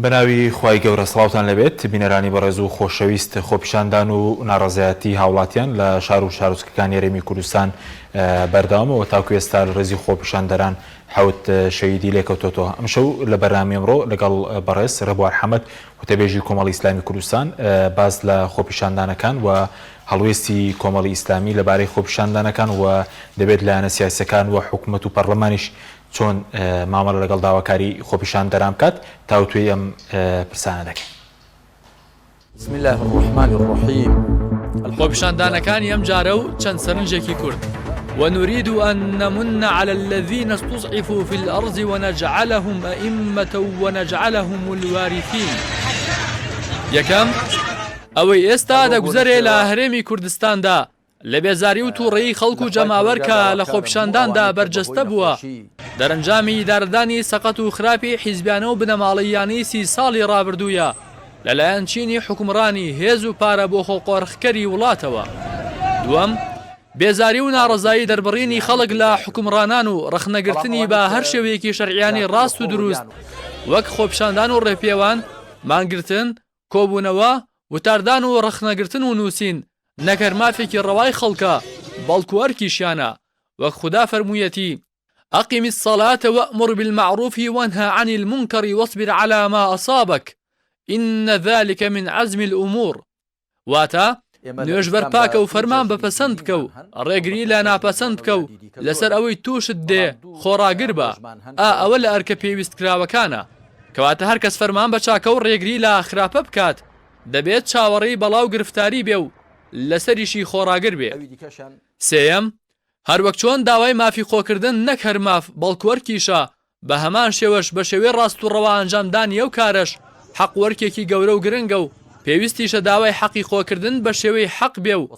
بەناوی خوای گەورە سڵاوتان لەبێت بینەرانی بەڕێز و خۆشەویست خۆپیشاندان و ناڕەزایەتی هاوڵاتیان لە شار و شارۆچکەکانی هەرێمی کوردستان بەردەوامەوە تاکو ئێستا ڕێزی خۆپیشاندەران حەوت شەهیدی لێکەوتۆتەوە. ئەمشەو لە بەرنامەی ئەمڕۆ لەگەڵ بەڕێز ڕەبوار حەمەد وتەبێژی کۆمەڵی ئیسلامی کوردستان باز لە خۆپیشاندانەکان و هەڵوێستی کۆمەڵی ئیسلامی لەبارەی خۆپیشاندانەکان و دەبێت لایەنە سیاسیەکان و حکوومەت و پەرلەمانیش چۆن مامەڵە لەگەڵ داواکاری خۆپیشاندەران بکات تاوتوێی ئەم پرسانە دەکەین. بسم الله الرحمن الرحیم. خۆپیشاندانەکانی ئەم جارە و چەند سەرنجێکی کورد. ونريد أن نمن على الذين استضعفوا في الأرض ونجعلهم أئمة ونجعلهم الوارثين. یەکەم ئەوەی ئێستا دەگوزەرێ لە هەرێمی کوردستاندا لە بێزاری و تووڕێی خەڵک و جەماوەر کە لە خۆپیشانداندا بەرجەستە بووە دەرەنجامی دارەدانی سەقەت و خراپی حیزبیانە و بنەماڵەییانەی 30 ساڵی ڕابردوویە لەلایەن چینی حکومڕانی هێز و پارە بۆ خۆقۆڕخکەری وڵاتەوە. دووەم بێزاری و ناڕەزایی دەربڕینی خەڵک لە حکومڕانان و ڕەخنەگرتنی بە هەر شێوەیەکی شەرعیانی ڕاست و دروست وەک خۆپیشاندان و ڕێپێوان، مانگرتن، کۆبوونەوە، وتاردان و ڕەخنەگرتن و نووسین نەکەر مافێکی ڕەوای خەڵکە بەڵکو ئەرکیشیانە وەک خوددا فەرموویەتی أقم الصلاة وأمر بالمعروف وانهى عن المنكر واصبر على ما أصابك إن ذلك من عزم الأمور. واتە نوێژبەر پاکە و فەرمان بەپەسەند بکە و ڕێگری لە ناپەسەند بکە و لەسەر ئەوەی تووشت دێ خۆڕاگر بە ئەوە لە ئەرکە پێویست کراوەکانە کەواتە هەر کەس فەرمان بە چاکە و ڕێگری لە خراپە بکات دەبێت چاوەڕێی بەڵاو گرفتاری بێ و لەسەریشی خۆڕاگر بێ. سێەم هەروەک چۆن داوای مافی خۆکردن نەک هەر ماف بەڵکوەرکیشە بە هەمان شێوەش بە شێوەی ڕاست و ڕەوا ئەنجامدانی ئەو کارەش حەق وەرکێکی گەورە و گرنگە و پێویستیشە داوای حەقی خۆکردن بە شێوەی حەق بێ و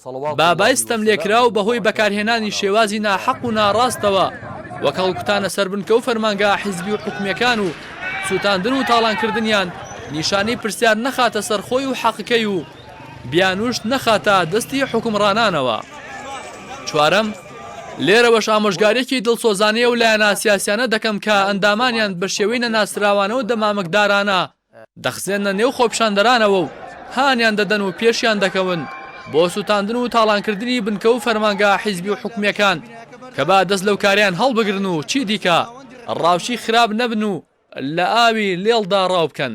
بابایستەم لێکرا و بەهۆی بەکارهێنانی شێوازی ناحەق و ناڕاستەوە وەک هەڵکوتانە سەربنکە و فەرمانگا حیزبی و حکومیەکان و سوتاندن و تاڵانکردنیان نیشانەی پرسیار نەخاتە سەرخۆی و حەقەکەی و بیانوش نەخاتە دەستی حکومڕانانەوە. چوارەم لێرەوەش ئامۆژگارێکی دڵسۆزانەیە و لایەنە سیاسیانە دەکەم کە ئەندامانیان بە شێوەی نەناسراوانە و دەمامکدارانە دەخزێنە نێو خۆپیشاندەرانەوە و هانیان دەدەن و پێشیان دەکەون بۆ سوتاندن و تاڵانکردنی بنکە و فەرمانگا حیزبی و حکومیەکان کە با دەست لەو کاریان هەڵبگرن و چی دیکە ڕاوشی خراپ نەبن و لە ئاوی لێڵدا ڕاو بکەن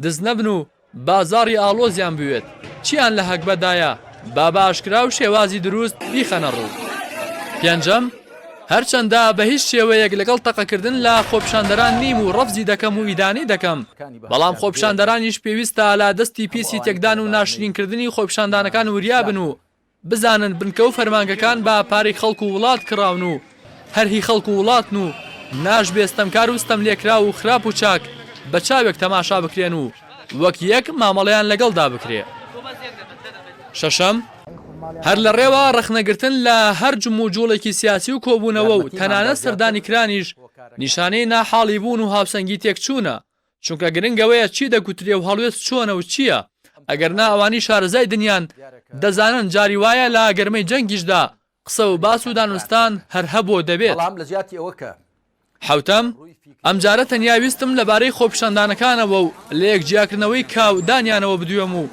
دز نەبن و بازاڕی ئاڵۆزیان بوێت چیان لە هەک بەدایە با باشکرا و شێوازی دروست بیخەنە ڕوو. پێنجەم هەرچەندە بە هیچ شێوەیەک لەگەڵ تەقەکردن لە خۆپیشاندەران نیم و ڕەفزی دەکەم و ئیدانی دەکەم بەڵام خۆپیشاندەرانیش پێویستە لا دەستی پیسی تێکدان و ناشرینکردنی خۆپیشاندانەکان وریابن و بزانن بنکە و فەرمانگەکان بە پارەی خەڵک و وڵات کراون و هەرهی خەڵک و وڵاتن و ناش بێستەمکار و ستەم لێکرا و خراپ و چاک بە چاوێک تەماشا بکرێن و وەک یەک مامەڵەیان لەگەڵدا بکرێ. شەشەم هەر لە ڕێوە ڕەخنەگرتن لە هەر جم و جوڵێکی سیاسی و کۆبوونەوە و تەنانەت سەردانی کرانیش نیشانەی ناحاڵی بوون و هاوسەنگی تێکچوونە چونکە گرنگەوەیە چی دەگوترێ و هەڵوێست چۆنە و چییە ئەگەر نا ئەوانی شارەزای دنیان دەزانن جاری وایە لە گەرمەی جەنگیشدا قسە و باس و دانوستان هەر هەبوو دەبێت. حوتەم ئەم جارە تەنیا ویستم لەبارەی خۆپیشاندانەکانەوە و لە یەکجیاکردنەوەی کاو دانیانەوە بدوێم و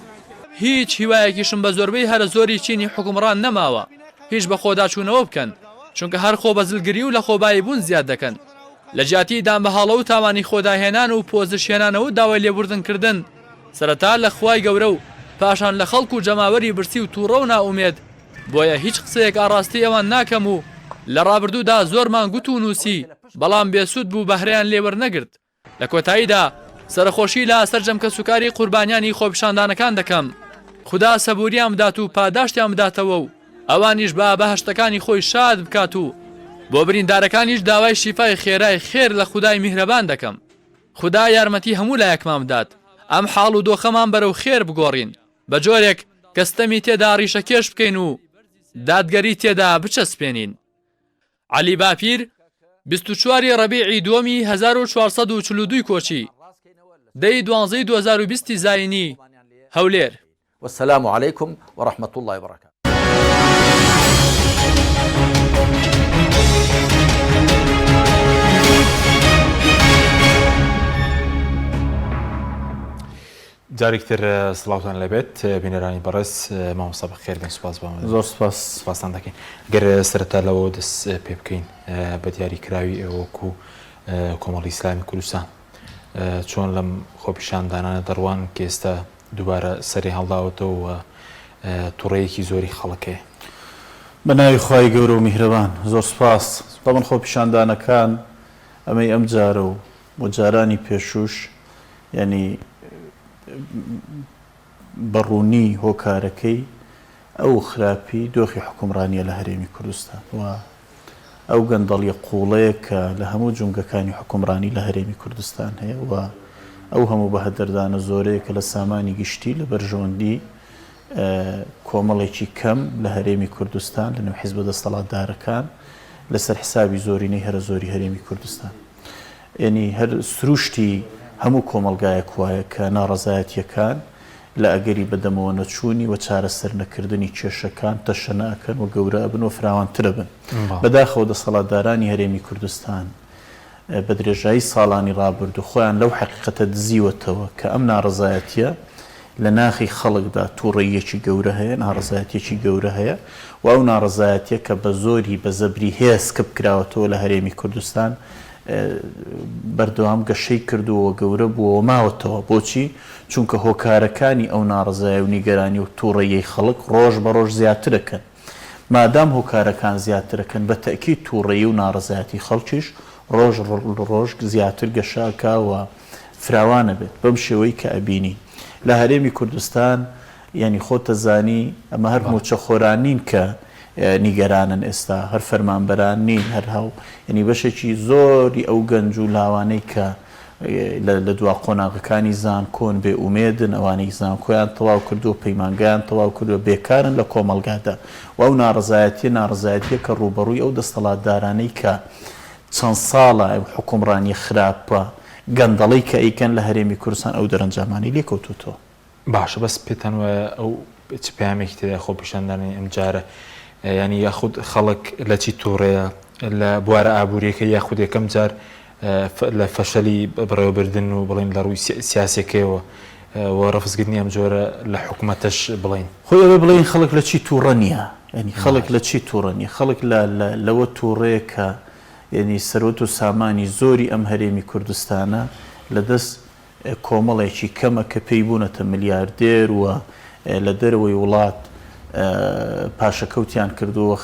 هیچ هیوایەکیشم بە زۆربەی هەرە زۆری چینی حکومڕان نەماوە هیچ بە خۆداچوونەوە بکەن چونکە هەر خۆ بەزلگری و لە خۆبایی بوون زیاد دەکەن لە جیاتی دام بەهاڵە و تاوانی خۆداهێنان و پۆزیشێنانەوە و داوای لێبوردنکردن سەرەتا لە خوای گەورە و پاشان لە خەڵک و جەماوەری برسی و تووڕە و ناومێد بۆیە هیچ قسەیەک ئاڕاستی ئەوان ناکەم و لە ڕابردوودا زۆرمان گوت و نووسی بەڵام بێسوود بوو بەهرەیان لێوەرنەگرت. لە کۆتاییدا سەرخۆشی لە سەرجەم کە سوکاری قوربانیانی خۆپیشاندانەکان دەکەم خدا سەبوریان بدات و پاداشتیان بداتەوە و ئەوانیش بە بەهەشتەکانی خۆی شاد بکات و بۆ بریندارەکانیش داوای شیفای خێرای خێر لە خودای میهرەبان دەکەم. خدا یارمەتی هەموو لایەکمان بدات ئەم حاڵ و دۆخەمان بەرەو خێر بگۆڕین بە جۆرێک کەستەمی تێدا ڕیشەکێش بکەین و دادگەری تێدا بچەسپێنین. عەلی باپیر 24 ڕەبیعی دووەمی 1442 کۆچی دەی 12 2020 زاینی هەولێر. والسلام عليكم ورحمة الله وبركاته. جارێکتر سڵاوتان لەبێت بینەرانی بەڕێز مامۆستا بەخێر بن سوپاس بەم زۆر سپاس سپاسان دەکەین گەر سەرەتا لەوە دەست پێ بکەین بە دیاریکراوی ئێوەکو کۆمەڵی ئیسلامی کوردستان چۆن لەم خۆپیشاندانانە دەڕوان کە ئێستا دووبارە سەری هەڵداوەتەوە و تووڕەیەکی زۆری خەڵکەیە بە ناوی خوای گەورە و میهرەبان زۆر سپاس بەمن خۆپیشاندانەکان ئەمەی ئەم جارە و بۆ جارانی پێشوش یعنی بەڕوونی هۆکارەکەی ئەو خراپی دۆخی حکومڕانیە لە هەرێمی کوردستان و ئەو گەندەڵی قوڵەیە کە لە هەموو جونگەکانی حکومڕانی لە هەرێمی کوردستان هەیە و ئەو هەموو بەهەدەردانە زۆرەیە کە لە سامانی گشتی لە بەرژەوەندی کۆمەڵێکی کەم لە هەرێمی کوردستان لە نێو حیزبە دەسەڵاتدارەکان لەسەر حسابی زۆرینەی هەرە زۆری هەرێمی کوردستان یعنی هەر سروشتی هەموو کۆمەلگایەک وایە کە ناڕەزایەتیەکان لە ئەگەری بەدەمەوە نەچوونی و چارەسەر نەکردنی کێشەکان تەشەناکەن و گەورە بن و فراوانترە بن بەداخەوە دەسەڵاتدارانی هەرێمی کوردستان بە درێژایی ساڵانی ڕابردوو خۆیان لەو حەقیقەتە دزیوەتەوە کە ئەم ناڕەزایەتیە لە ناخی خەڵکدا تووڕەیەکی گەورە هەیە ناڕەزایەتێکی گەورە هەیە و ئەو ناڕەزایەتیە کە بە زۆری بە زەبری هێز کەپ کراوەتەوە لە هەرێمی کوردستان بەردەوام گەشەی کردووە گەورە بووەوە ماوەتەوە بۆچی چونکە هۆکارەکانی ئەو ناڕزایە و نیگەرانی و تووڕەیەی خەڵک ڕۆژ بە ڕۆژ زیاترەکەن مادام هۆکارەکان زیاترەکەن بە تەکی تووڕەیی و ناڕزایەتی خەڵکیش ڕۆژ ڕۆژ زیاتر گەشاکەوە فراوانە بێت بەم شێوەی کە ئەبینی لە هەرێمی کوردستان ینی خۆتە زانی ئەمە هەر موچەخۆرانین کە نیگەرانن ئێستا هەر فەرمانبەران نین هەر هەو ینی بەشێکی زۆری ئەو گەنج و لاوانەی کە لە دوا قۆناغەکانی زان کۆن بێ ئومێدن ئەوانەی زان کۆیان تەواو کردو و پەیمانگیان تەواو کردووە بێکارن لە کۆمەلگادا و ئەو ناڕەزایەتیە کە ڕوبەڕووی ئەو دەسەڵاتدارانەی کە چەند ساڵە حکومڕانی خراپە گەندەڵی کە ئەیکەن لە هەرێمی کوردستان ئەو دەرەنجامانی لێکەوتوتەوە باشە بەس پێتەنوە ئەو چ پامێکی تێدا خۆپیشاندانی ئەم جارە ینی یاخود خەڵک لە چی تووڕەیە لە بوارە ئابوووریەکە یاخود یەکەم جار لە فەشەلی بڕێوەبردن و بڵین لە ڕووی سیاسەکەیەوە و ڕەفزگرنی ئەم جۆرە لە حکوومەتەش بڵین خۆی ئەوێ بڵین خەڵک لە چی تووڕە نییە ینی خەڵک لە چی تووڕە نیە خەڵک لەوە تووڕەیە کە یعنی سەرۆت و سامانی زۆری ئەم هەرێمی کوردستانە لە دەست کۆمەڵێکی کەمە کە پێی بوونەتە ملیاردێر و لە دەرەوەی وڵات پاشەکەوتیان کردووە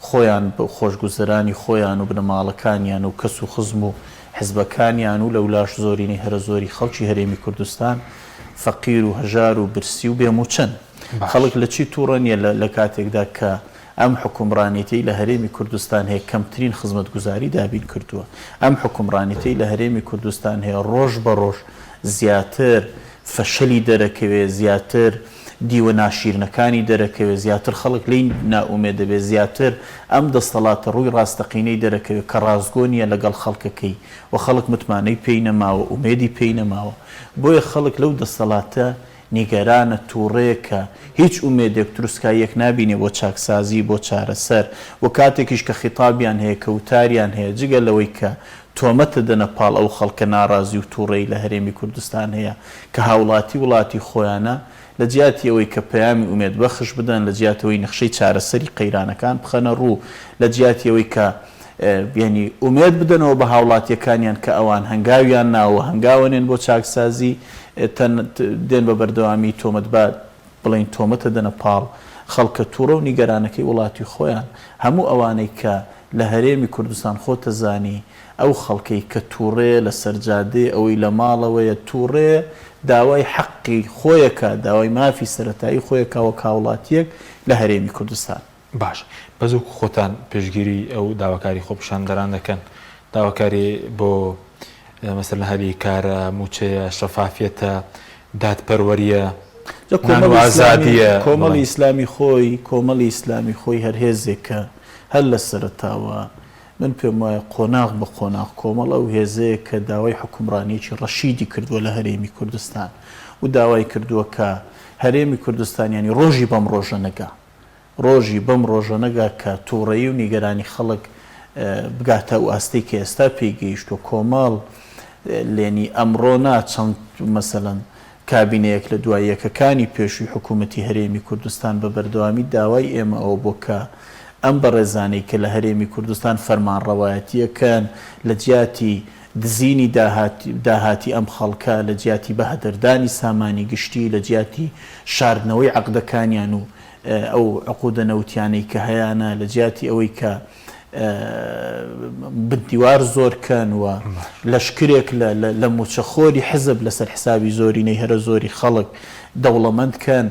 خۆیان خۆشگوزەرانی خۆیان و بنەماڵەکانیان و کەس و خزم و حزبەکانیان و لەولاش زۆرینەی هەرە زۆری خەڵکی هەرێمی کوردستان فەقیر و هەژار و برسی و بێم و چەند خەڵک لە چی تووڕە نیە لە کاتێکدا کە ئەم حکومڕانیەتی لە هەرێمی کوردستان هەیە کەمترین خزمەتگوزاری دابین کردووە ئەم حکومڕانیەتی لە هەرێمی کوردستان هەیە ڕۆژ بە ڕۆژ زیاتر فەشەلی دەرەکەوێ زیاتر دیوە ناشیرنەکانی دەرەکەوێت زیاتر خەڵک لی ناومێ دەبێت زیاتر ئەم دەستەڵاتە ڕووی ڕاستەقینەی دەرەکەوێت کە ڕازگۆنیە لەگەڵ خەڵکەکەی و خەڵک متمانەی پێی نەماوە ئومێدی پێی نەماوە بۆیە خەڵک لەو دەستەڵاتە نیگەرانە تووڕەیەکە هیچ ئومێدێک دروستکاییەک نبینێ بۆ چاکسازی بۆ چارەسەر و کاتێکیش کە خیتابیان هەیە کە وتاریان هەیە جگە لەوەی کە تۆمەتە دەنە پاڵ ئەو خەڵکە ناڕازی و تووڕەی لە هەرێمی کوردستان هەیە کە هاوڵاتی وڵاتی خۆیانە لە جیاتی ئەوەی کە پەیامی ئومێد بەخش بدەن لە جیاتەوەی نەخشەی چارەسەری قەیرانەکان بخەنە ڕوو لە جیاتی ئەوەی کە ینی ئومێد بدەنەوە بە هاوڵاتیەکانیان کە ئەوان هەنگاویان ناوە هەنگاوەنێن بۆ چاکسازی دێن بە بەردەوامی تۆمەت بڵین تۆمەتە دەنە پاڵ خەڵکە تووڕە و نیگەرانەکەی وڵاتی خۆیان هەموو ئەوانەی کە لە هەرێمی کوردستان خۆتە زانی ئەو خەڵکەی کە تووڕێ لە سەرجادێ ئەوەی لە ماڵەوەیە تووڕێ داوای حەقی خۆیەکە داوای مافی سەرەتایی خۆیەکە وە کاوڵاتیەک لە هەرێمی کوردستان باش بەزوو خۆتان پێشگیری ئەو داواکاری خۆپیشاندەران دەکەن داواکاری بۆ مەسەر لە هەلی کارە موچەیە شەفافیەتە دادپەروەریە کۆمەڵی ئیسلامی خۆی هەرهێزێکە هەر لە سەرەتاوە من پێم وایە قۆناغ بە قۆناغ کۆمەڵ ئەو هێزەیە کە داوای حکومڕانیەکی ڕەشیدی کردووە لە هەرێمی کوردستان و داوای کردووە کە هەرێمی کوردستان ینی ڕۆژی بەم ڕۆژە نەگا کە تووڕەیی و نیگەرانی خەڵک بگاتە و ئاستەی کە ئێستا پێیگەیشتوە کۆمەڵ لێنی ئەمڕۆ ناچەند مەسەلەن کابینەیەک لە دوای یەکەکانی پێشووی حکوومەتی هەرێمی کوردستان بە بەردەوامی داوای ئێمە ئەوە بۆ کە ئەم بەڕێزانەی کە لە هەرێمی کوردستان فەرمانڕەوایەتیەکەن لە جیاتی دزینی داهاتی ئەم خەڵکە لە جیاتی بەهدەردانی سامانی گشتی لە جیاتی شاردنەوەی عەقدەکانیان و ئەو عقودە نەوتیانەی کە هەیەە لە جیاتی ئەوەی کە بنتیوار زۆرکەن و لەشکرێک لە موچەخۆری حزب لەسەر حسابی زۆرینەی هەرە زۆری خەڵک دەوڵەمەندکەن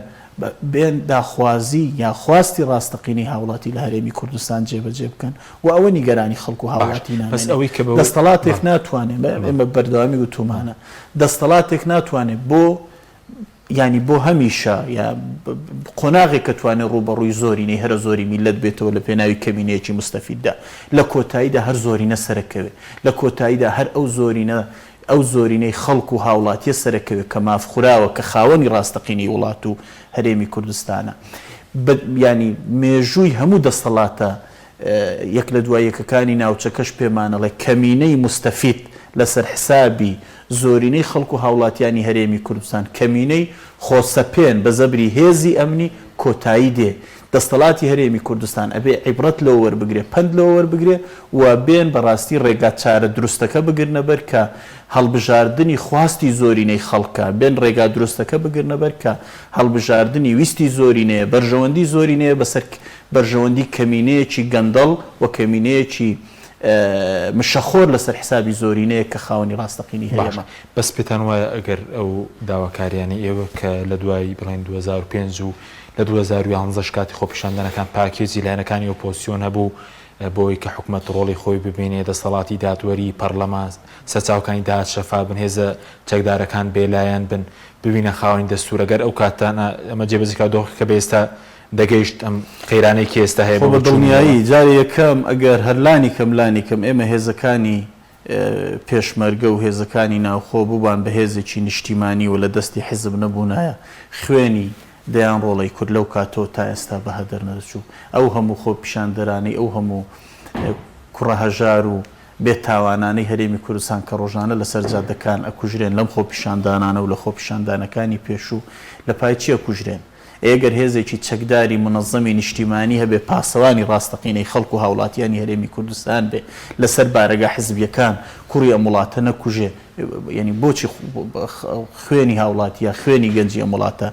بێن داخوازی یا خواستی ڕاستەقینەی هاوڵاتی لە هەرێمی کوردستان جێبەجێ بکەن و ئەوە نیگەرانی خەڵکو و هاوڵاتی نامێنێت دەستەڵاتێک ناتوانێت ئێمە بەردەوامی گوتومانە دەستەڵاتێک ناتوانێت بۆ ینی بۆ هەمیشە یا قۆناغێک کە توانێت ڕوبەڕووی زۆرینەی هەرە زۆری میلەت بێتەوە لە پێناوی کەمینەیەکی مستەفیددا لە کۆتاییدا هەر زۆرینە سەرەکەوێت لە کۆتاییدا هەر ئەو زۆرینەی خەڵک و هاوڵاتیە سەرەکەوێت کە مافخوراوە کە خاوەنی ڕاستەقینی وڵات و هەرێمی کوردستانە ینی مێژووی هەموو دەستەڵاتە یەک لە دوای یەکەکانی ناوچەکەش پێمانەڵێ کەمینەی مستەفید لەسەر حسابی زۆرینەی خەڵک و هاوڵاتیانی هەرێمی کوردستان کەمینەی خۆسەپێن بە زەبری هێزی ئەمنی کۆتایی دێ دەستەڵاتی هەرێمی کوردستان ئەبێ عیبرەت لەوە وەربگرێ پند لەوە وەربگرێ و بێن بەڕاستی ڕێگا چارە دروستەکە بگرنە بەر کە هەڵبژاردننی خواستی زۆرینەی خەڵکە بێن ڕێگا دروستەکە بگرنە بەر کە هەڵبژاردننی ویستی زۆرینەیە بەرژەوەندی زۆرینەیە بەسەر بەرژەوەندی کەمینەیەکی گەندەڵ و کەمینەیەکی مشەخۆر لەسەر حسابی زۆرینەیە کە خاوەنی ڕاستەقینی هەیەمە بەس پێتان وایە ئەگەر ئەو داواکاریانی ئێوە کە لە دوای بڵێن 2005 و لە 2011 کاتی خۆپیشاندنەکان پاکێجی لایەنەکانی ئۆپۆزیسیۆن هەبوو بۆی کە حکوومەت ڕۆڵی خۆی ببینێ دەسەڵاتی دادوەری پەرلەمان سەرچاوەکانی داهات شەفا بن هێزە چەکدارەکان بێلایەن بن ببینە خاوەنی دەستورەگەر ئەو کاتانە ئەمە جێبەجێکا دۆخی کە بێستا دەگەیشت ئەم قەیرانەی ئێستا هەیە بە دڵنیایی جارێ یەکەم ئەگەر هەرلانی کەم ئێمە هێزەکانی پێشمەرگە و هێزەکانی ناوخۆ بووبان بە هێزێکی نیشتیمانی و لە دەستی حزب نەبوونایە خوێنی دەیان ڕۆڵی کورد لەو کاتەوە تا ئێستا بە هەدەر نەدەچوو ئەو هەموو خۆ پیشاندەرانی ئەو هەموو کوڕەهەژار و بێتاوانانەی هەرێمی کوردستان کە ڕۆژانە لەسەر جادەکان ئەکوژرێن لەم خۆ پیشاندانانە و لە خۆ پیشاندانەکانی پێشوو لە پای چی ئەکوژرێن ئێگەر هێزێکی چەکداری منەظەمی نیشتیمانی هەبێ پاسەوانی ڕاستەقینەی خەڵک و هاوڵاتیانی هەرێمی کوردستان بێ لەسەر بارەگا حزبیەکان کوڕی ئەم وڵاتە نەکوژێ ینی بۆچی خوێنی هاوڵاتیە خوێنی گەنجی ئەم وڵاتە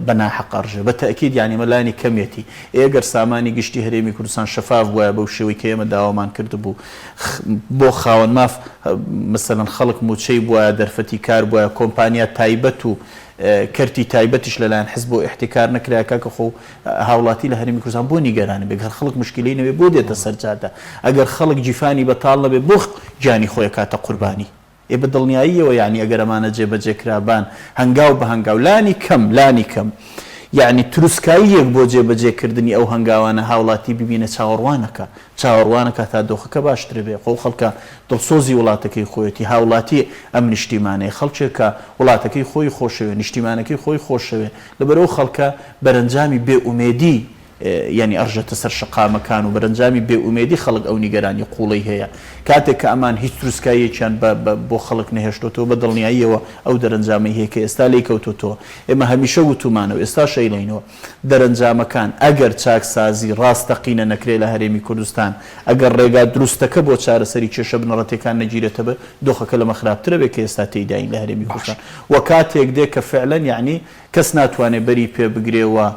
بەناحەق ڕژێ بە تەئکید یانی مەلانی کەمێتی ئێگەر سامانی گشتی هەرێمی کوردستان شەفاف بووە بەو شێوەی کە ئێمە داوامان کرد بوو بۆ خاوەن ماف مەسەلەن خەڵک موچەی بووە دەرفەتی کار بووە کۆمپانیا تایبەت و کەرتی تایبەتیش لەلایەن حزب بۆ احتیکار نەکرا کاکە خۆ هاوڵاتی لە هەرێمی کوردستان بۆ نیگەرانە بێ خەڵک مشکلەی نەوێ بۆ دێتە سەرجادە ئەگەر خەڵک جیفانی بەتاڵ نەبێ بۆ جانی خۆی کاتە قوربانی ئێ بە دڵنیاییەوە یعنی ئەگەر ئەمانە جێبەجێکرابان هەنگاو بە هەنگاو لانی کەم یعنی تروسکاییەک بۆ جێبەجێکردنی ئەو هەنگاوانە هاوڵاتی ببینە چاوەڕوانەکە تا دۆخەکە باشتر بێ خۆ خەڵکە دڵسۆزی وڵاتەکەی خۆیەتی هاوڵاتی ئەم نیشتیمانەیە خەڵکێکە وڵاتەکەی خۆی خۆشەوێ نیشتیمانەکەی خۆی خۆشەوێ لەبەرەوە خەڵکە بەرەنجامی بێئومێدی ینی ئەڕژەتە سەر شەقامەکان و بەرەنجامی بێئومێدی خەڵک ئەو نیگەرانی قوڵی هەیە کاتێک کە ئەمان هیچ تروسکاییەکیان بۆ خەڵک نەهێشتۆتەوە بە دڵنیاییەوە ئەو دەرەنجامی هەیە کە ئێستا لی کەوتۆتەوە ئێمە هەمیشە وتومانەوە ئێستا شەیلینەوە دەرەنجامەکان ئەگەر چاکسازی ڕاستەقینە نەکرێت لە هەرێمی کوردستان ئەگەر ڕێگا دروستەکە بۆ چارەسەری کێشە بنەڕەتەکان نەگیرێتە بە دۆخەکە لەمە خراپترە بێت کە ئێستا تێیداین لە هەرێمی کوردستان و کاتێک دێ کە فعلەن یعنی کەس ناتوانێت بەری پێ بگرێەوە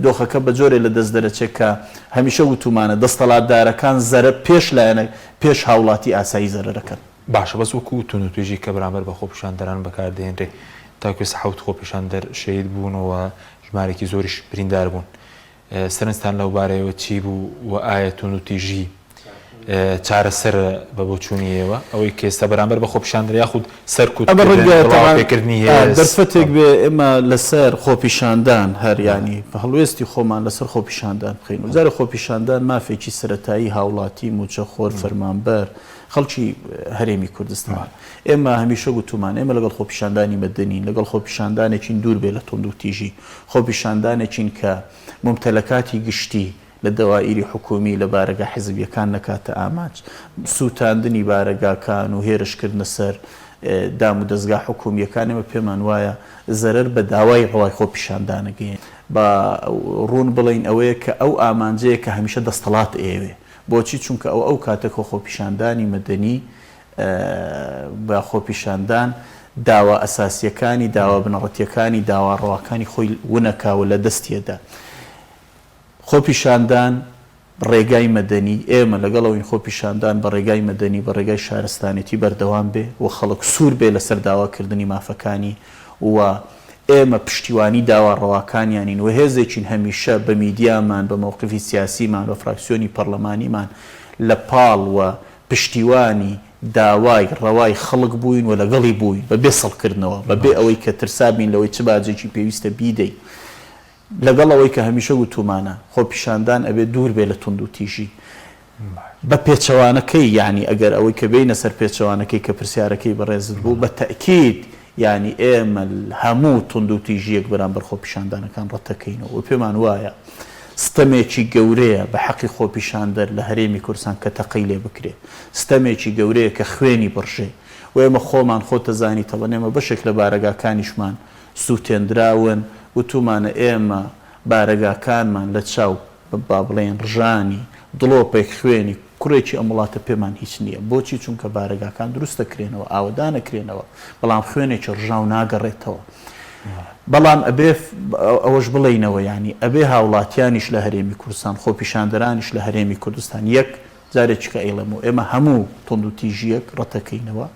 دۆخەکە بە جۆرێ لە دەست دەرەچێت کە هەمیشە وتومانە دەستەڵاتدارەکان زەرە پێش هاوڵاتی ئاسایی زەرەکەن باشە بەس وەکو تون و توێژی کە بەرامبەر بە خۆپیشاندەران بەکاردێنرێ تاکوێ حەوت خۆپیشاندەر شەید بوونەوە ژمارێکی زۆریش بریندار بوون سەرنجتان لەو بارەیەوە چی بوو و ئایا تون و تیژی چارەسەر بە بۆچوونیەوە ئەوەی کێستا بەرامبەر بە خۆپیشاندەر یاخود سەرکوتپێکردنی دەرفەتێک بێ ئێمە لەسەر خۆپیشاندان هەریانی بە هەڵوێستی خۆمان لەسەر خۆپیشاندان بخین و جارە خۆپیشاندان مافێکی سەرەتایی هاوڵاتی موچەخۆر فەرمانبەر خەڵکی هەرێمی کوردستان ئێمە هەمیشە گوتومان ئێمە لەگەڵ خۆپیشاندانی مەدەنین لەگەڵ خۆپیشاندانێکین دوور بێ لە تۆند و تیژی خۆپیشاندانێکین کە ممتەلەکاتی گشتی لە دەوائری حکومی لە بارەگا حزبیەکان نەکاتە ئاماج سووتاندنی بارەگاکان و هێرشکردنە سەر دام و دەستگا حکومیەکانەمە پێمان وایە زەرەر بە داوای ڕەوای خۆپیشاندانەگەین بە ڕوون بڵین ئەوەیە کە ئەو ئامانجەیە کە هەمیشە دەستەڵات ئێوێ بۆچی چونکە ئەو کاتێک خۆپیشاندانی مەدەنی بە خۆپیشاندان داوا ئەساسیەکانی داوا بنەڕەتیەکانی داوا ڕەواکانی خۆی ونەکاوە لە دەستیەدا خۆپیشاندان ڕێگای مەدەنی ئێمە لەگەڵەوەی خۆپیشاندان بە ڕێگای مەدەنی بە ڕێگای شارستانێتی بەردەوام بێ و خەڵک سوور بێ لەسەر داواکردنی مافەکانی و ئێمە پشتیوانی داوا ڕەواکانیانین و هێزێکین هەمیشە بە میدیامان بە مووقفی سیاسیمان بە فراکسیۆنی پەرلەمانیمان لە پاڵ و پشتیوانی داوای ڕەوای خەڵک بووین و لەگەڵی بووین بە بێ سەڵکردنەوە بە بێ ئەوەی کە ترسابین لەوەی چ باجێکی پێویستە بیدەی لەگەڵ ئەوەی کە هەمیشە وتومانە خۆپیشاندان ئەبێ دوور بێ لە تونند و تیژی بە پێچەوانەکەی یعنی ئەگەر ئەوەی کە بینە سەر پێچەوانەکەی کە پرسیارەکەی بەڕێزت بوو بە تەکید یعنی ئێمە هەموو تونند و تیژیەک بەرامبەر خۆپیشاندانەکان ڕەتەکەینەوە و پێمان وایە ستەمێکی گەورەیە بە حەقی خۆپیشاندەر لە هەرێمی کوردستان کە تەقەی لێ بکرێ ستەمێکی گەورەیە کە خوێنی بڕژێ و ئێمە خۆمان خۆتەزانی تەڵەنێمە بەشێک لە بارەگاکانیشمان سووتێنراون وتومانە ئێمە بارەگاکانمان لە چاو با بڵێن ڕژانی دڵۆپێک خوێنی کوڕێکی ئەم وڵاتە پێمان هیچ نییە بۆچی چونکە بارەگاکان دروست دەکرێنەوە ئاوەدانەکرێنەوە بەڵام خوێنێکی ڕژاو ناگەڕێتەوە بەڵام ئەبێ ئەوەش بڵێنەوە ینی ئەبێ هاوڵاتیانیش لە هەرێمی کوردستان خۆپیشاندەرانیش لە هەرێمی کوردستان یەک جارێککە ئەیڵەمەوە ئێمە هەموو تونند و تیژیەک ڕەتەکەینەوە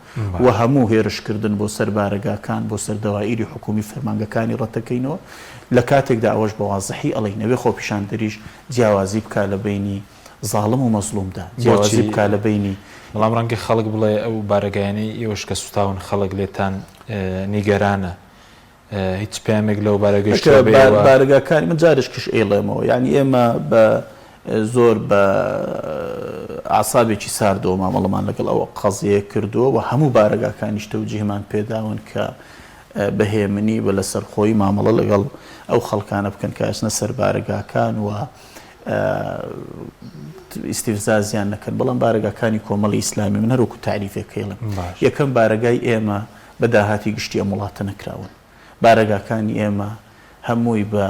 و هەموو هێرشکردن بۆ سەر بارەگاکان بۆ سەر دەوائیری حکومی فەرمانگەکانی ڕەتەکەینەوە لە کاتێکدا ئەوەش بە وازەحی ئەڵێ نەوێ خۆپیشاندەریش جیاوازی بکە لە بینی زاڵم و مەزلومدا جیاوازی بکە لە بینی بەڵام ڕەنگە خەڵک بڵێ ئەو بارەگایانەی ئێوەش کە سوتاون خەڵک لێتان نیگەرانە هیچ پامێک لەو بارەگاکانی من جارشکش ئێڵێمەوە ینی ئێمە بە زۆر بە ئاسابێکی ساردەوە مامەڵەمان لەگەڵ ئەوە قەزیە کردووە و هەموو بارەگاکانیش تەوجیهمان پێداون کە بەهێمنی بە لەسەر خۆی مامەڵە لەگەڵ ئەو خەڵکانە بکەن کە ئەچنە سەر بارەگاکان و ئیستیفزازیان نەکەن بەڵام بارەگاکانی کۆمەڵی ئیسلامی من هەروەکو تعریفێکەڵم یەکەم بارەگای ئێمە بە داهاتی گشتی ئەم وڵاتە نەکراون بارەگاکانی ئێمە هەمووی بە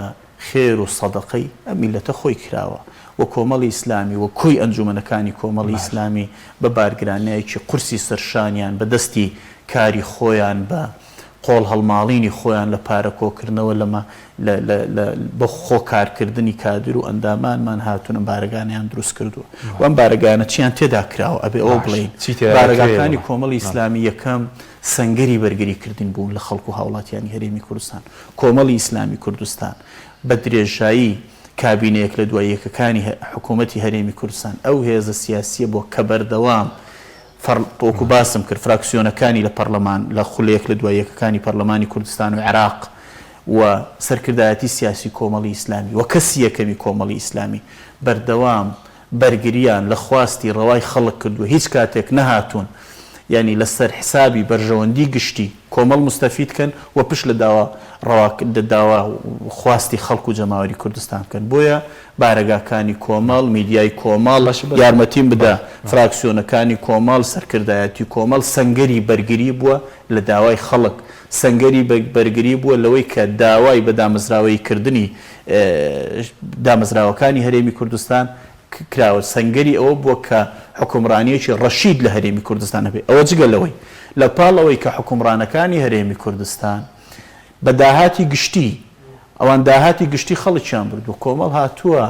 خێر و سەدەقەی ئەم میلەتە خۆی کراوە و کۆمەڵی ئیسلامی و کۆی ئەنجومەنەکانی کۆمەڵی ئیسلامی بە بارگرانەیەکی قورسی سەرشانیان بە دەستی کاری خۆیان بە قۆڵ هەڵماڵینی خۆیان لە پارەکۆکردنەوە لەمە بە خۆ کارکردنی کادر و ئەندامانمان هاتوونە بارەگانیان دروست کردووە و ئەم بارەگانە چیان تێدا کراوە ئەبێ ئەوە بڵین بارەگاکانی کۆمەڵی ئیسلامی یەکەم سەنگەری بەرگریکردن بوون لە خەڵکو هاوڵاتیانی هەرێمی کوردستان کۆمەڵی ئیسلامی کوردستان بە درێژایی کابینەیەک لە دوای یەکەکانی حکوومەتی هەرێمی کوردستان ئەو هێزە سیاسیە بۆ کە بەردەوام تۆکو باسم کرد فراکسیۆنەکانی لە پەرلەمان لە خولەیەک لە دوای یەکەکانی پەرلەمانی کوردستان و عێراق و سەرکردایەتی سیاسی کۆمەڵی ئیسلامی و کەسی یەکەمی کۆمەڵی ئیسلامی بەردەوام بەرگریان لە خواستی ڕەوای خەڵک کردووە هیچ کاتێک نەهاتوون یعنی لەسەر حسابی بەرژەوەندی گشتی کۆمەڵ مستەفیدکەن و پشت لە داوا خواستی خەڵک و جەماوەری کوردستان بکەن بۆیە بارەگاکانی کۆمەڵ میدیای کۆمەڵ یارمەتیم بدە فراکسیۆنەکانی کۆمەڵ سەرکردایەتی کۆمەڵ سەنگەری بەرگری بووە لە داوای خەڵک سەنگەری بەرگری بووە لەوەی کە داوای بە دامەزراوەی کردنی دامەزراوەکانی هەرێمی کوردستان کراوە سەنگەری ئەوە بووە کە حکومڕانیەکی ڕەشید لە هەرێمی کوردستان هەبێت ئەوە جگە لەوەی لە پاڵەوەی کە حکومڕانەکانی هەرێمی کوردستان بە داهاتی گشتی ئەوان داهاتی گشتی خەڵکیان برد و کۆمەڵ هاتووە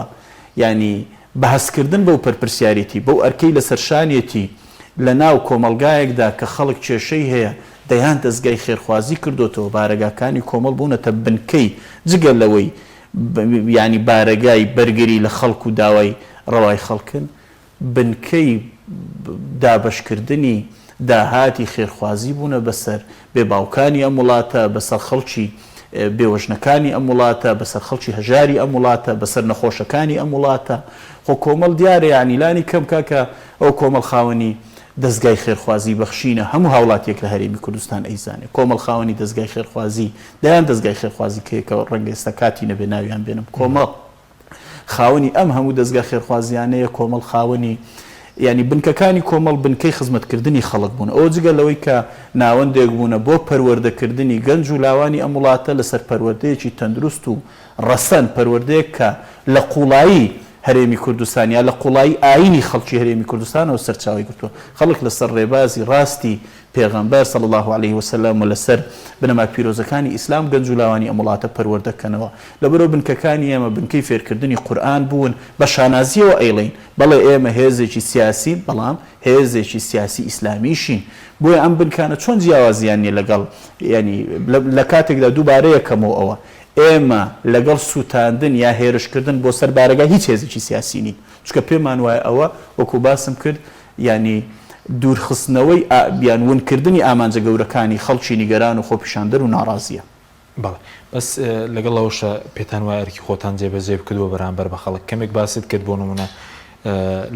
ینی بەهەسکردن بەو پەرپرسیارەتی بەو ئەرکەی لە سەرشانیەتی لە ناو کۆمەلگایەکدا کە خەڵک کێشەی هەیە دەیان دەستگای خێرخوازی کردوتەوە بارەگاکانی کۆمەڵ بوونەتە بنکەی جگە لەوەی ینی بارەگای بەرگری لە خەڵک و داوای ڕەوای خەڵکن بنکەی دابەشکردنی داهاتی خێرخوازی بوونە بەسەر بێباوکانی ئەم وڵاتە بەسەر خەڵکی بێوەژنەکانی ئەم وڵاتە بەسەر خەڵکی هەژاری ئەم وڵاتە بەسەر نەخۆشەکانی ئەم وڵاتە خۆ کۆمەڵ دیارە یعنیلانی کەم کاکە ئەو کۆمەڵ خاوەنی دەستگای خێرخوازی بەخشینە هەموو هاوڵاتیەک لە هەرێمی کوردستان ئەیزانێ کۆمەڵ خاوەنی دەستگای خێرخوازی دەیان دەستگای خێرخوازی کەیەکەوە ڕەنگە ئێستا کاتی نەبێ ناویان بێنم کۆمەڵ خاوەنی ئەم هەموو دەستگای خێرخوازیانەیە کۆمەڵ خاوەنی ینی بنکەکانی کۆمەڵ بنکەی خزمەتکردنی خەڵک بوون ئەو جگە لەوەی کە ناوەندێک بوونە بۆ پەروەردەکردنی گەنج و لاوانی ئەم وڵاتە لەسەر پەروەردەیەکی تەندروست و ڕەسەن پەروەردەیەک کە لە قوڵایی هەرێمی کوردستان یا لە قوڵایی ئاینی خەڵکی هەرێمی کوردستانەوە سەرچاوی گرتووە خەڵک لەسەر ڕێبازی ڕاستی پێغەمبەر صلی الله عليه وسلم و لەسەر بنەما پیرۆزەکانی ئیسلام گەنج و لاوانی ئەم وڵاتە پەروەردەکەنەوە لەبەرەوە بنکەکانی ئێمە بنکەی فێرکردنی قورئان بوون بە شانازیەوە ئەیڵین بەڵێ ئێمە هێزێکی سیاسی بەڵام هێزێکی سیاسی ئیسلامیشین بۆیە ئەم بنکانە چۆن جیاوازیان نیە لەگەڵ ینی لە کاتێکدا دووبارەیەکەمەوە ئەوە ئێمە لەگەڵ سووتاندن یا هێرشکردن بۆ سەر بارەگا هیچ هێزێکی سیاسی نین چکە پێمان وایە ئەوە وەکو باسم کرد ینی دوورخستنەوەی بیانونکردنی ئامانجە گەورەکانی خەڵکی نیگەران و خۆپیشاندەر و ناڕازیە بەڵێ بەس لەگەڵ ئەوشە پێتان وایە ئەرکی خۆتان جێبەجێ بکردووە بەرامبەر بە خەڵک کەمێک باست کرد بۆ نمونە